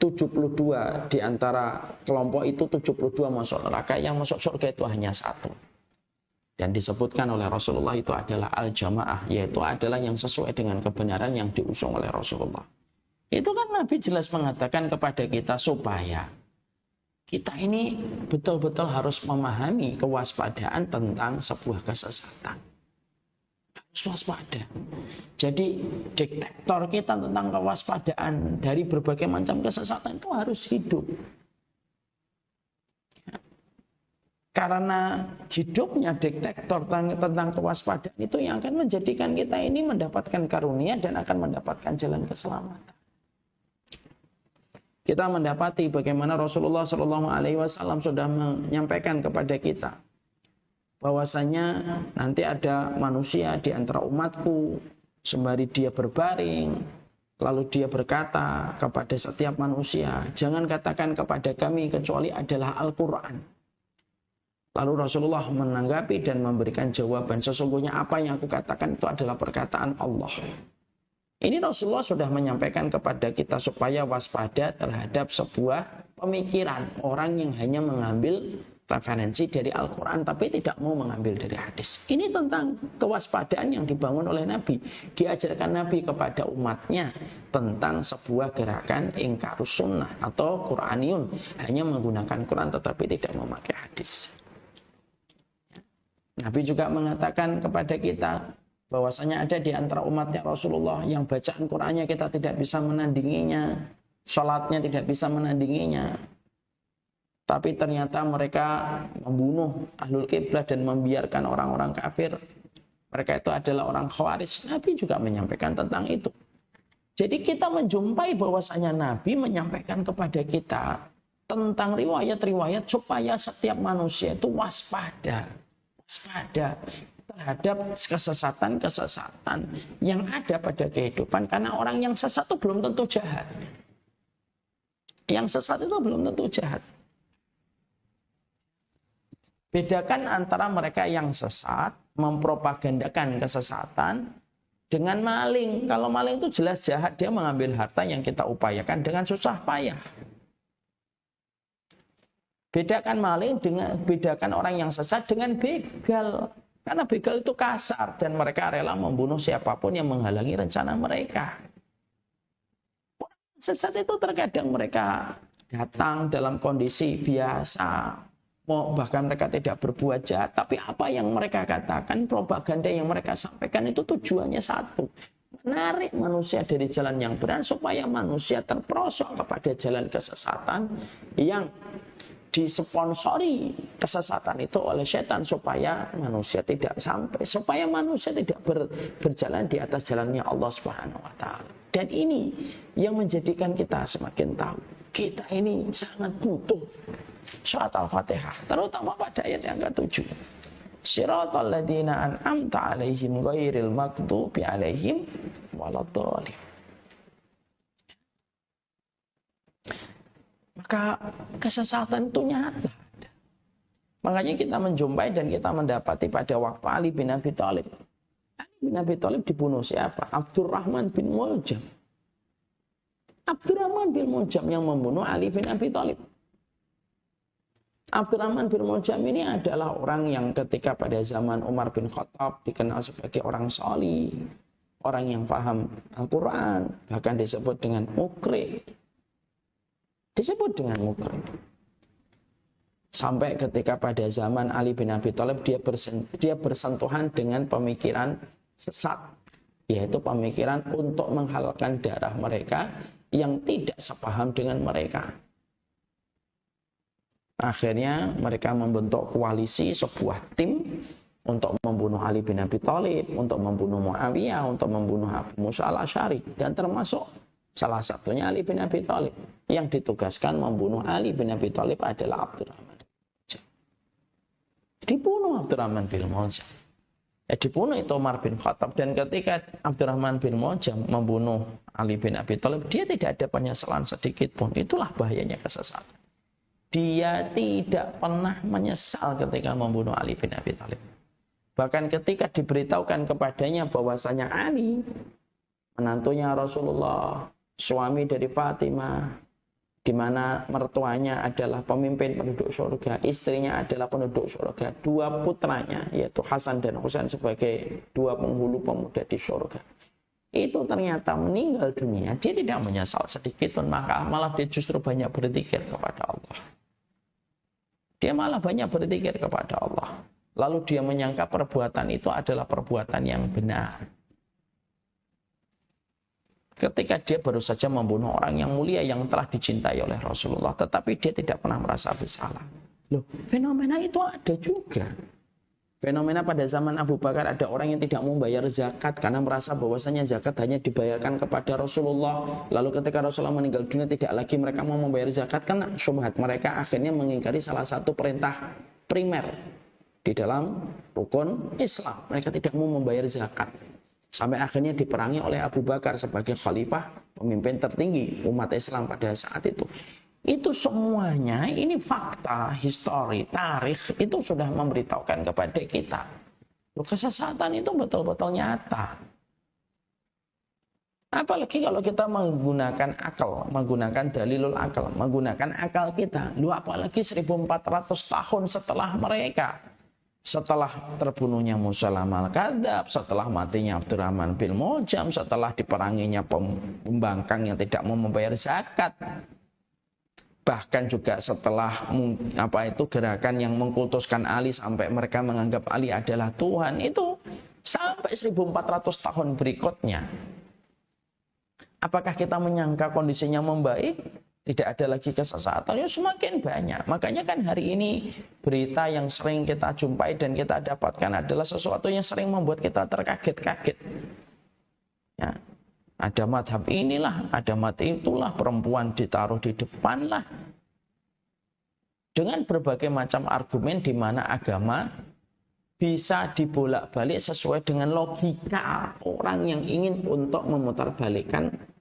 72 di antara kelompok itu 72 masuk neraka, yang masuk surga itu hanya satu. Dan disebutkan oleh Rasulullah itu adalah al-jamaah, yaitu adalah yang sesuai dengan kebenaran yang diusung oleh Rasulullah. Itu kan Nabi jelas mengatakan kepada kita supaya kita ini betul-betul harus memahami kewaspadaan tentang sebuah kesesatan. Harus waspada. Jadi detektor kita tentang kewaspadaan dari berbagai macam kesesatan itu harus hidup. Karena hidupnya detektor tentang kewaspadaan itu yang akan menjadikan kita ini mendapatkan karunia dan akan mendapatkan jalan keselamatan. Kita mendapati bagaimana Rasulullah Shallallahu Alaihi Wasallam sudah menyampaikan kepada kita bahwasanya nanti ada manusia di antara umatku, sembari dia berbaring, lalu dia berkata kepada setiap manusia, jangan katakan kepada kami kecuali adalah Al-Quran. Lalu Rasulullah menanggapi dan memberikan jawaban, sesungguhnya apa yang aku katakan itu adalah perkataan Allah. Ini Rasulullah sudah menyampaikan kepada kita supaya waspada terhadap sebuah pemikiran orang yang hanya mengambil referensi dari Al-Quran tapi tidak mau mengambil dari hadis. Ini tentang kewaspadaan yang dibangun oleh Nabi. Diajarkan Nabi kepada umatnya tentang sebuah gerakan ingkarus sunnah atau Qur'aniyun, hanya menggunakan Quran tetapi tidak memakai hadis. Nabi juga mengatakan kepada kita bahwasanya ada di antara umatnya Rasulullah yang bacaan Qur'annya kita tidak bisa menandinginya, salatnya tidak bisa menandinginya. Tapi ternyata mereka membunuh ahlul kiblah dan membiarkan orang-orang kafir. Mereka itu adalah orang Khawarij. Nabi juga menyampaikan tentang itu. Jadi kita menjumpai bahwasanya Nabi menyampaikan kepada kita tentang riwayat-riwayat supaya setiap manusia itu waspada terhadap kesesatan-kesesatan yang ada pada kehidupan. Karena orang yang sesat itu belum tentu jahat. Yang sesat itu belum tentu jahat. Bedakan antara mereka yang sesat, mempropagandakan kesesatan, dengan maling. Kalau maling itu jelas jahat, dia mengambil harta yang kita upayakan dengan susah payah. Bedakan maling bedakan orang yang sesat dengan begal. Karena begal itu kasar dan mereka rela membunuh siapapun yang menghalangi rencana mereka. Sesat itu terkadang mereka datang dalam kondisi biasa. bahkan mereka tidak berbuat jahat, tapi apa yang mereka katakan, propaganda yang mereka sampaikan itu tujuannya satu, menarik manusia dari jalan yang benar supaya manusia terperosok kepada jalan kesesatan yang disponsori kesesatan itu oleh setan, supaya manusia tidak berjalan di atas jalannya Allah Subhanahu wa taala. Dan ini yang menjadikan kita semakin tahu kita ini sangat butuh surat Al-Fatihah, terutama pada ayat yang ke-7. Shiratal ladzina an'amta 'alaihim ghairil maghdubi 'alaihim waladdallin. Maka kesesatan itu nyata. Makanya kita menjumpai dan kita mendapati pada waktu Ali bin Abi Thalib. Ali bin Abi Thalib dibunuh siapa? Abdurrahman bin Muljam. Abdurrahman bin Muljam yang membunuh Ali bin Abi Thalib. Abdurrahman bin Muljam ini adalah orang yang ketika pada zaman Umar bin Khattab dikenal sebagai orang salih, orang yang paham Al-Quran, bahkan disebut dengan mukri. Sampai ketika pada zaman Ali bin Abi Thalib dia bersentuhan dengan pemikiran sesat, yaitu pemikiran untuk menghalalkan darah mereka yang tidak sepaham dengan mereka. Akhirnya mereka membentuk koalisi, sebuah tim untuk membunuh Ali bin Abi Thalib, untuk membunuh Muawiyah, untuk membunuh Abu Musa al-Asy'ari, dan termasuk salah satunya Ali bin Abi Thalib. Yang ditugaskan membunuh Ali bin Abi Thalib adalah Abdurrahman. Dibunuh Abdurrahman bin Muljam. Dibunuh itu Umar bin Khattab. Dan ketika Abdurrahman bin Muljam membunuh Ali bin Abi Thalib, dia tidak ada penyesalan sedikit pun. Itulah bahayanya kesesatan. Dia tidak pernah menyesal ketika membunuh Ali bin Abi Thalib. Bahkan ketika diberitahukan kepadanya bahwasanya Ali, menantunya Rasulullah, suami dari Fatimah, di mana mertuanya adalah pemimpin penduduk surga, istrinya adalah penduduk surga, dua putranya yaitu Hasan dan Husain sebagai dua penghulu pemuda di surga, itu ternyata meninggal dunia, dia tidak menyesal sedikit pun, maka malah dia justru banyak berzikir kepada Allah. Dia malah banyak berzikir kepada Allah. Lalu dia menyangka perbuatan itu adalah perbuatan yang benar. Ketika dia baru saja membunuh orang yang mulia yang telah dicintai oleh Rasulullah, tetapi dia tidak pernah merasa bersalah. Loh, fenomena itu ada juga. Fenomena pada zaman Abu Bakar, ada orang yang tidak mau bayar zakat karena merasa bahwasanya zakat hanya dibayarkan kepada Rasulullah. Lalu ketika Rasulullah meninggal dunia, tidak lagi mereka mau membayar zakat karena syubhat mereka akhirnya mengingkari salah satu perintah primer di dalam rukun Islam. Mereka tidak mau membayar zakat. Sampai akhirnya diperangi oleh Abu Bakar sebagai khalifah, pemimpin tertinggi umat Islam pada saat itu. Itu semuanya, ini fakta, histori, tarikh, itu sudah memberitahukan kepada kita. Kesesatan itu betul-betul nyata. Apalagi kalau kita menggunakan akal, menggunakan dalilul akal, menggunakan akal kita. Apalagi 1400 tahun setelah mereka. Setelah terbunuhnya Musailamah al-Kadzdzab, setelah matinya Abdurrahman bin Muljam, setelah diperanginya pembangkang yang tidak mau membayar zakat. Bahkan juga setelah gerakan yang mengkultuskan Ali sampai mereka menganggap Ali adalah Tuhan, itu sampai 1400 tahun berikutnya. Apakah kita menyangka kondisinya membaik? Tidak ada lagi kesesatan, ya semakin banyak. Makanya kan hari ini berita yang sering kita jumpai dan kita dapatkan adalah sesuatu yang sering membuat kita terkaget-kaget. Ya. Ada madhab inilah, ada madhab itulah, perempuan ditaruh di depan lah. Dengan berbagai macam argumen di mana agama bisa dibolak-balik sesuai dengan logika orang yang ingin untuk memutarbalikkan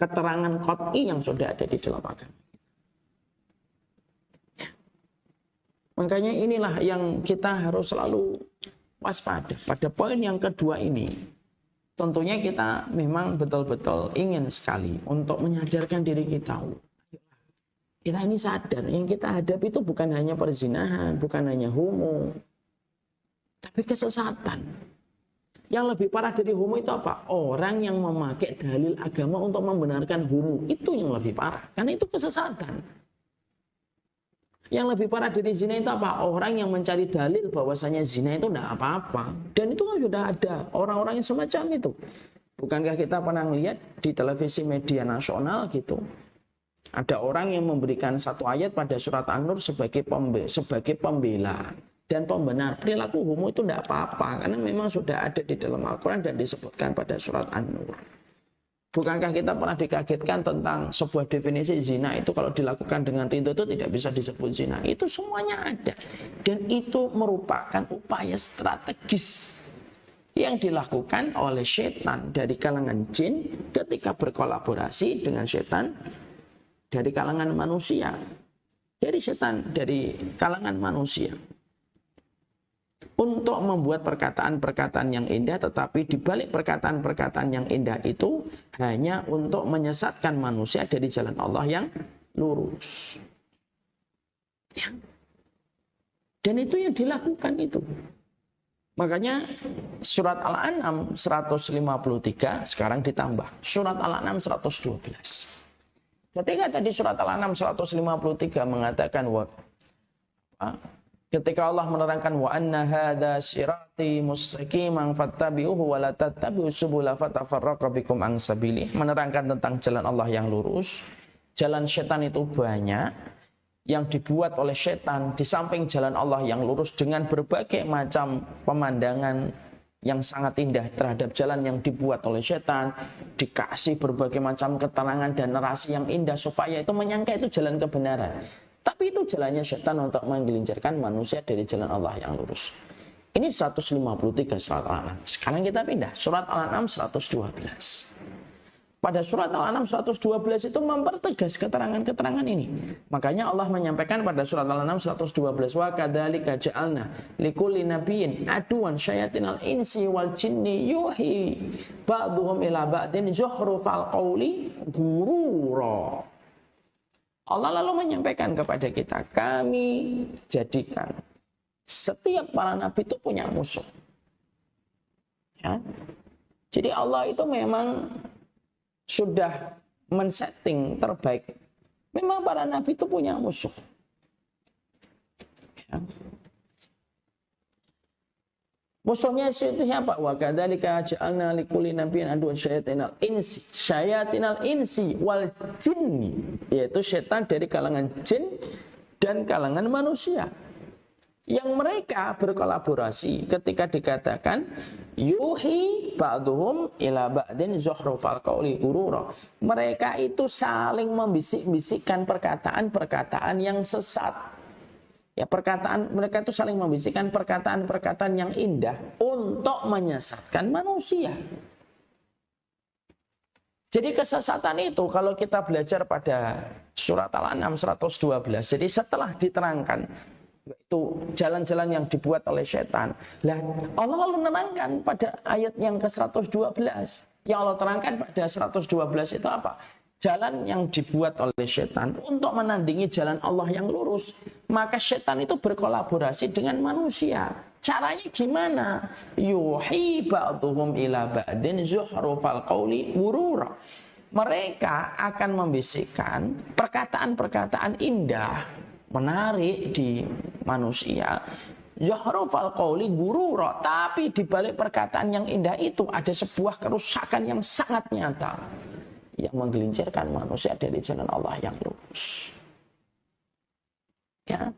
keterangan qat'i yang sudah ada di dalam agama. Ya. Makanya inilah yang kita harus selalu waspada. Pada poin yang kedua ini, tentunya kita memang betul-betul ingin sekali untuk menyadarkan diri kita. Kita ini sadar, yang kita hadapi itu bukan hanya perzinahan, bukan hanya homo, tapi kesesatan. Yang lebih parah dari homo itu apa? Orang yang memakai dalil agama untuk membenarkan homo, itu yang lebih parah, karena itu kesesatan. Yang lebih parah dari zina itu apa? Orang yang mencari dalil bahwasanya zina itu tidak apa-apa. Dan itu kan sudah ada orang-orang yang semacam itu. Bukankah kita pernah melihat di televisi media nasional gitu, ada orang yang memberikan satu ayat pada surat An-Nur sebagai pembela dan pembenar perilaku homo itu tidak apa-apa, karena memang sudah ada di dalam Al-Quran dan disebutkan pada surat An-Nur. Bukankah kita pernah dikagetkan tentang sebuah definisi zina itu kalau dilakukan dengan ridho itu tidak bisa disebut zina. Itu semuanya ada. Dan itu merupakan upaya strategis yang dilakukan oleh setan dari kalangan jin ketika berkolaborasi dengan setan dari kalangan manusia. Dari setan dari kalangan manusia. Untuk membuat perkataan-perkataan yang indah, tetapi di balik perkataan-perkataan yang indah itu hanya untuk menyesatkan manusia dari jalan Allah yang lurus. Ya. Dan itu yang dilakukan itu. Makanya surat Al-An'am 153 sekarang ditambah surat Al-An'am 112. Ketika tadi surat Al-An'am 153 mengatakan ketika Allah menerangkan wa anna hadza sirati mustaqiman fattabi'uhu wa la tattabi'us subula fatafarraqa bikum an sabili, menerangkan tentang jalan Allah yang lurus. Jalan setan itu banyak yang dibuat oleh setan di samping jalan Allah yang lurus dengan berbagai macam pemandangan yang sangat indah terhadap jalan yang dibuat oleh setan, dikasih berbagai macam keterangan dan narasi yang indah supaya itu menyangka itu jalan kebenaran. Tapi itu jalannya setan untuk menggelincirkan manusia dari jalan Allah yang lurus. Ini 153 surat Al-An'am. Sekarang kita pindah surat Al-An'am 112. Pada surat Al-An'am 112 itu mempertegas keterangan-keterangan ini. Makanya Allah menyampaikan pada surat Al-An'am 112, wa kadzalika ja'alna likulli nabiyyin aduwan syayatinal insi wal jinni yuhi ba'dhum ila ba'din zuhrufal qawli ghurura. Allah lalu menyampaikan kepada kita, kami jadikan setiap para nabi itu punya musuh. Ya. Jadi Allah itu memang sudah men-setting terbaik. Memang para nabi itu punya musuh. Ya. Musuhnya itu siapa? Wa kadzalika ja'alna likulli nabiyyin aduwwan syayatinal insi wal jinni, yaitu setan dari kalangan jin dan kalangan manusia. Yang mereka berkolaborasi ketika dikatakan yuhi ba'dhum ila ba'din zuhrufal qawli ghurura. Mereka itu saling membisik-bisikkan perkataan-perkataan yang sesat. Ya, perkataan mereka itu saling membisikkan perkataan-perkataan yang indah untuk menyesatkan manusia. Jadi kesesatan itu kalau kita belajar pada surat Al-An'am 112, jadi setelah diterangkan itu jalan-jalan yang dibuat oleh setan, lah Allah lalu menerangkan pada ayat yang ke-112. Yang Allah terangkan pada 112 itu apa? Jalan yang dibuat oleh setan untuk menandingi jalan Allah yang lurus. Maka setan itu berkolaborasi dengan manusia. Caranya gimana? Yuhi ba'duhum ila ba'din zuhrufal qawli ghurura. Mereka akan membisikkan perkataan-perkataan indah, menarik di manusia. Zuhrufal qawli ghurura. Tapi di balik perkataan yang indah itu ada sebuah kerusakan yang sangat nyata yang menggelincirkan manusia dari jalan Allah yang lurus. Ya,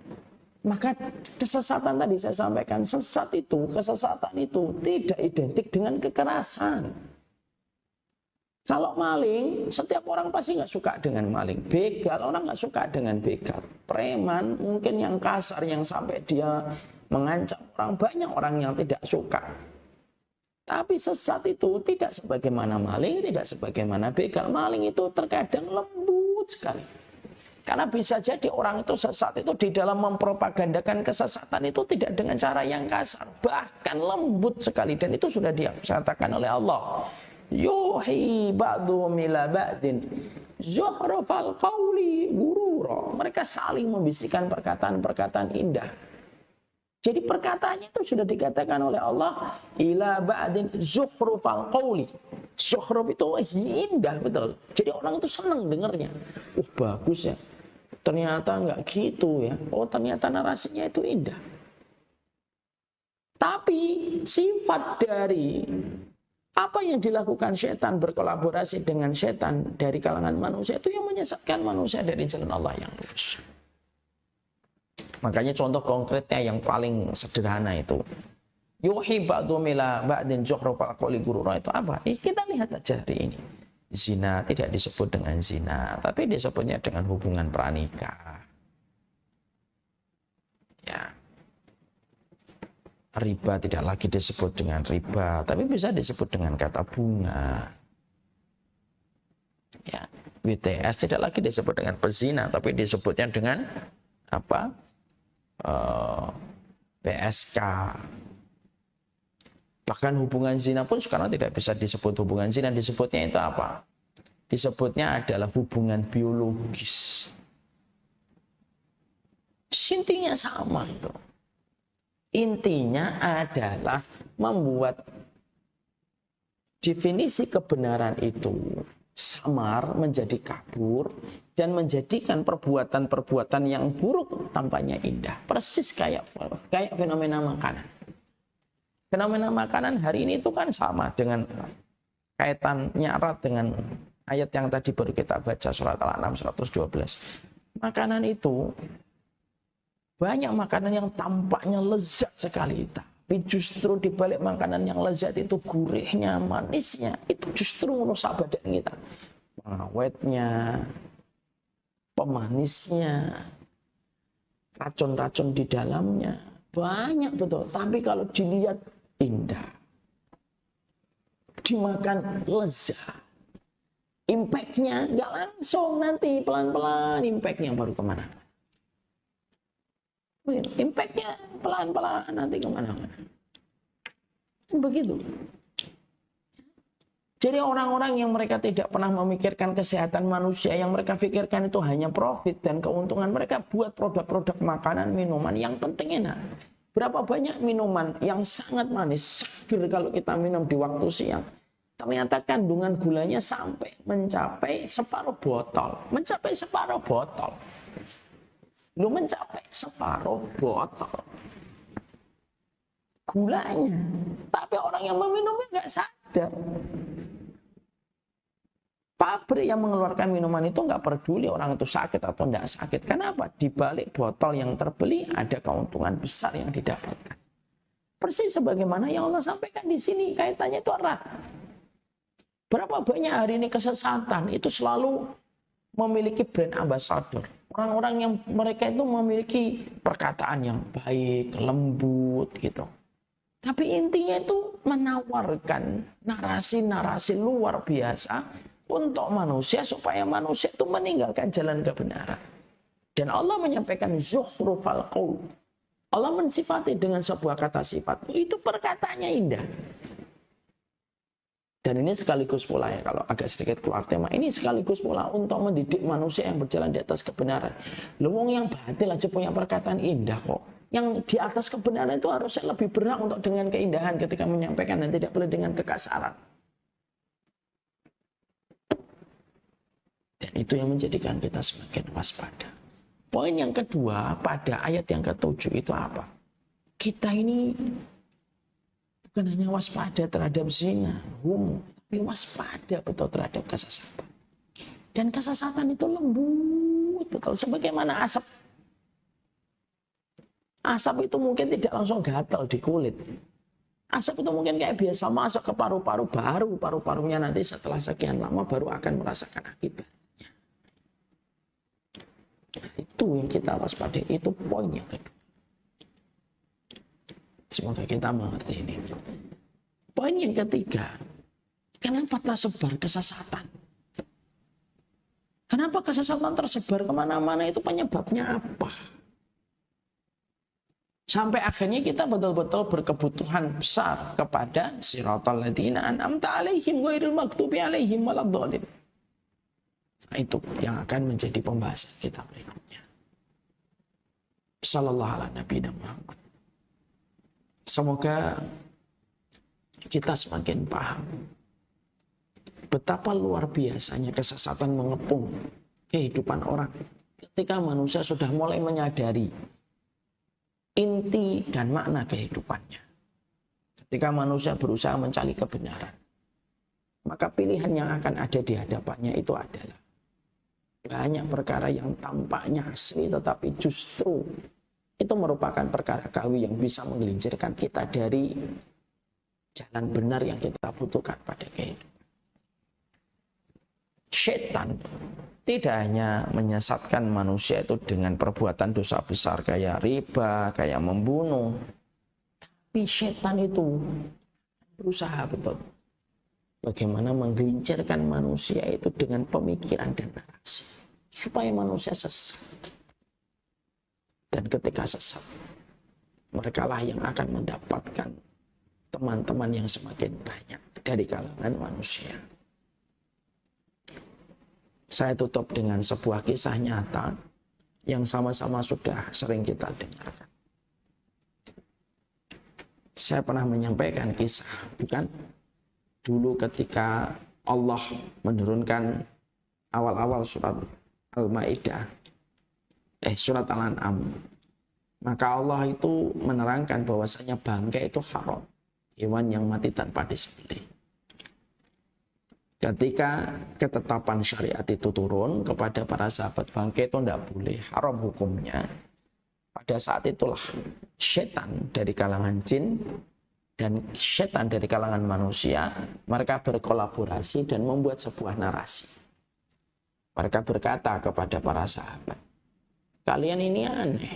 maka kesesatan tadi saya sampaikan, kesesatan itu tidak identik dengan kekerasan. Kalau maling, setiap orang pasti nggak suka dengan maling. Begal, orang nggak suka dengan begal. Preman, mungkin yang kasar, yang sampai dia mengancam orang, banyak orang yang tidak suka. Tapi sesat itu tidak sebagaimana maling, tidak sebagaimana begal. Maling itu terkadang lembut sekali. Karena bisa jadi orang itu sesat itu di dalam mempropagandakan kesesatan itu tidak dengan cara yang kasar. Bahkan lembut sekali. Dan itu sudah dinyatakan oleh Allah. Yuhi ba'duhum ila ba'din zuhrufal qawli ghurura. Mereka saling membisikkan perkataan-perkataan indah. Jadi perkataannya itu sudah dikatakan oleh Allah ila ba'din zuhrufal qawli. Zuhruf itu indah betul. Jadi orang itu senang dengarnya. Bagus ya. Ternyata nggak gitu ya. Oh, ternyata narasinya itu indah. Tapi sifat dari apa yang dilakukan setan berkolaborasi dengan setan dari kalangan manusia itu yang menyesatkan manusia dari jalan Allah yang lurus. Makanya contoh konkretnya yang paling sederhana itu. Yuhi ba'dhum ila ba'din zukhrufal qawli ghurura itu apa? Kita lihat aja hari ini. Zina tidak disebut dengan zina, tapi disebutnya dengan hubungan pranikah. Ya. Riba tidak lagi disebut dengan riba, tapi bisa disebut dengan kata bunga. Ya, WTS tidak lagi disebut dengan pezina, tapi disebutnya dengan apa? PSK. Bahkan hubungan zina pun sekarang tidak bisa disebut hubungan zina, disebutnya itu apa? Disebutnya adalah hubungan biologis. Intinya sama itu. Intinya adalah membuat definisi kebenaran itu samar menjadi kabur dan menjadikan perbuatan-perbuatan yang buruk tampaknya indah. Persis kayak fenomena makanan. Fenomena makanan hari ini itu kan sama dengan kaitannya erat dengan ayat yang tadi baru kita baca surat Al-An'am 112. Makanan itu banyak makanan yang tampaknya lezat sekali, tapi justru di balik makanan yang lezat itu gurihnya, manisnya, itu justru merusak badan kita. Pengawetnya, pemanisnya, racun-racun di dalamnya, banyak betul. Tapi kalau dilihat indah, dimakan lezat, impact-nya nggak langsung, nanti pelan-pelan impact-nya baru kemana. Impact-nya pelan-pelan nanti kemana-mana. Begitu. Jadi orang-orang yang mereka tidak pernah memikirkan kesehatan manusia, yang mereka pikirkan itu hanya profit dan keuntungan, mereka buat produk-produk makanan, minuman yang penting enak. Berapa banyak minuman yang sangat manis, seger kalau kita minum di waktu siang. Ternyata kandungan gulanya sampai mencapai separuh botol. Mencapai separuh botol. Lu mencapai separuh botol gulanya, tapi orang yang meminumnya nggak sadar. Pabrik yang mengeluarkan minuman itu nggak peduli orang itu sakit atau tidak sakit. Kenapa? Di balik botol yang terbeli ada keuntungan besar yang didapatkan. Persis sebagaimana yang Allah sampaikan di sini, kaitannya itu erat. Berapa banyak hari ini kesesatan itu selalu memiliki brand ambassador. Orang-orang yang mereka itu memiliki perkataan yang baik, lembut gitu. Tapi intinya itu menawarkan narasi-narasi luar biasa untuk manusia supaya manusia itu meninggalkan jalan kebenaran. Dan Allah menyampaikan zukhrufal qaul. Allah mensifati dengan sebuah kata sifat. Itu perkataannya indah. Dan ini sekaligus pula ya, kalau agak sedikit keluar tema, ini sekaligus pula untuk mendidik manusia yang berjalan di atas kebenaran. Wong yang batil aja punya perkataan indah kok. Yang di atas kebenaran itu harusnya lebih berhak untuk dengan keindahan ketika menyampaikan dan tidak boleh dengan kekasaran. Dan itu yang menjadikan kita semakin waspada. Poin yang kedua pada ayat yang ke-7 itu apa? Kita ini bukan hanya waspada terhadap zina, homo, tapi waspada betul terhadap kesesatan. Dan kesesatan itu lembut betul, sebagaimana asap. Asap itu mungkin tidak langsung gatal di kulit. Asap itu mungkin kayak biasa masuk ke paru-paru, baru paru-parunya nanti setelah sekian lama baru akan merasakan akibatnya. Itu yang kita waspadai, itu poin yang kedua. Semoga kita mengerti ini. Poin yang ketiga, kenapa tersebar kesesatan? Kenapa kesesatan tersebar kemana-mana, itu penyebabnya apa? Sampai akhirnya kita betul-betul berkebutuhan besar kepada siratal ladzina an'amta alaihim ghairil maghdubi alaihim waladdallin. Nah, itu yang akan menjadi pembahasan kita berikutnya. Sallallahu ala nabiyina Muhammad. Semoga kita semakin paham betapa luar biasanya kesesatan mengepung kehidupan orang, ketika manusia sudah mulai menyadari inti dan makna kehidupannya. Ketika manusia berusaha mencari kebenaran, maka pilihan yang akan ada di hadapannya itu adalah banyak perkara yang tampaknya asli, tetapi justru itu merupakan perkara gawi yang bisa menggelincirkan kita dari jalan benar yang kita butuhkan pada kehidupan. Setan tidak hanya menyesatkan manusia itu dengan perbuatan dosa besar kayak riba, kayak membunuh, tapi setan itu berusaha betul bagaimana menggelincirkan manusia itu dengan pemikiran dan narasi supaya manusia sesat. Dan ketika sesat, mereka lah yang akan mendapatkan teman-teman yang semakin banyak dari kalangan manusia. Saya tutup dengan sebuah kisah nyata yang sama-sama sudah sering kita dengarkan. Saya pernah menyampaikan kisah, bukan? Dulu ketika Allah menurunkan awal-awal surat Al-Maidah, surat Al-An'am, maka Allah itu menerangkan bahwasanya bangkai itu haram, hewan yang mati tanpa disembelih. Ketika ketetapan syariat itu turun kepada para sahabat, bangkai itu tidak boleh, haram hukumnya. Pada saat itulah setan dari kalangan jin dan setan dari kalangan manusia, mereka berkolaborasi dan membuat sebuah narasi. Mereka berkata kepada para sahabat, kalian ini aneh.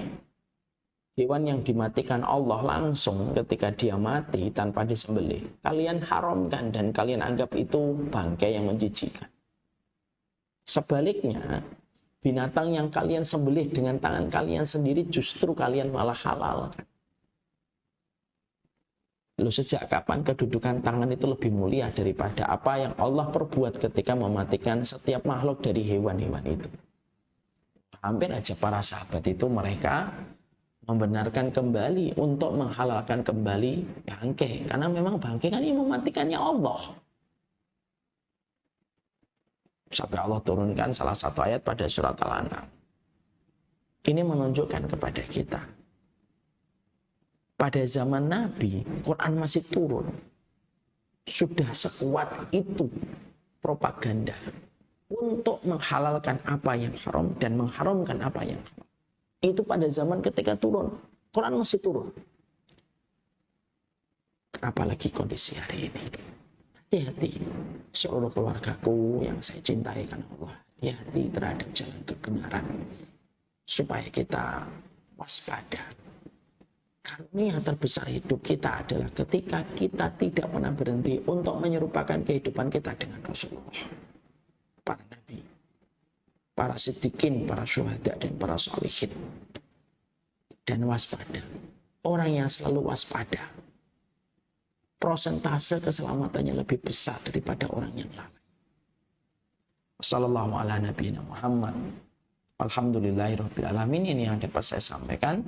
Hewan yang dimatikan Allah langsung ketika dia mati tanpa disembelih, kalian haramkan dan kalian anggap itu bangkai yang menjijikkan. Sebaliknya, binatang yang kalian sembelih dengan tangan kalian sendiri justru kalian malah halalkan. Lalu sejak kapan kedudukan tangan itu lebih mulia daripada apa yang Allah perbuat ketika mematikan setiap makhluk dari hewan-hewan itu? Hampir aja para sahabat itu mereka membenarkan kembali untuk menghalalkan kembali bangkai. Karena memang bangkai kan yang mematikannya Allah. Sampai Allah turunkan salah satu ayat pada surat Al-An'am. Ini menunjukkan kepada kita, pada zaman Nabi, Quran masih turun. Sudah sekuat itu propaganda untuk menghalalkan apa yang haram dan mengharamkan apa yang halal. Itu pada zaman ketika turun. Quran masih turun. Apalagi kondisi hari ini. Hati-hati seluruh keluargaku yang saya cintai karena Allah. Hati-hati terhadap jalan kebenaran. Supaya kita waspada. Karunia terbesar hidup kita adalah ketika kita tidak pernah berhenti untuk menyerupakan kehidupan kita dengan Rasulullah. Para nabi, para siddiqin, para syuhada, dan para sholihin. Dan waspada. Orang yang selalu waspada, prosentase keselamatannya lebih besar daripada orang yang lalai. Wassallallahu ala nabiyina Muhammad. Alhamdulillahirabbil alamin. Ini yang dapat saya sampaikan.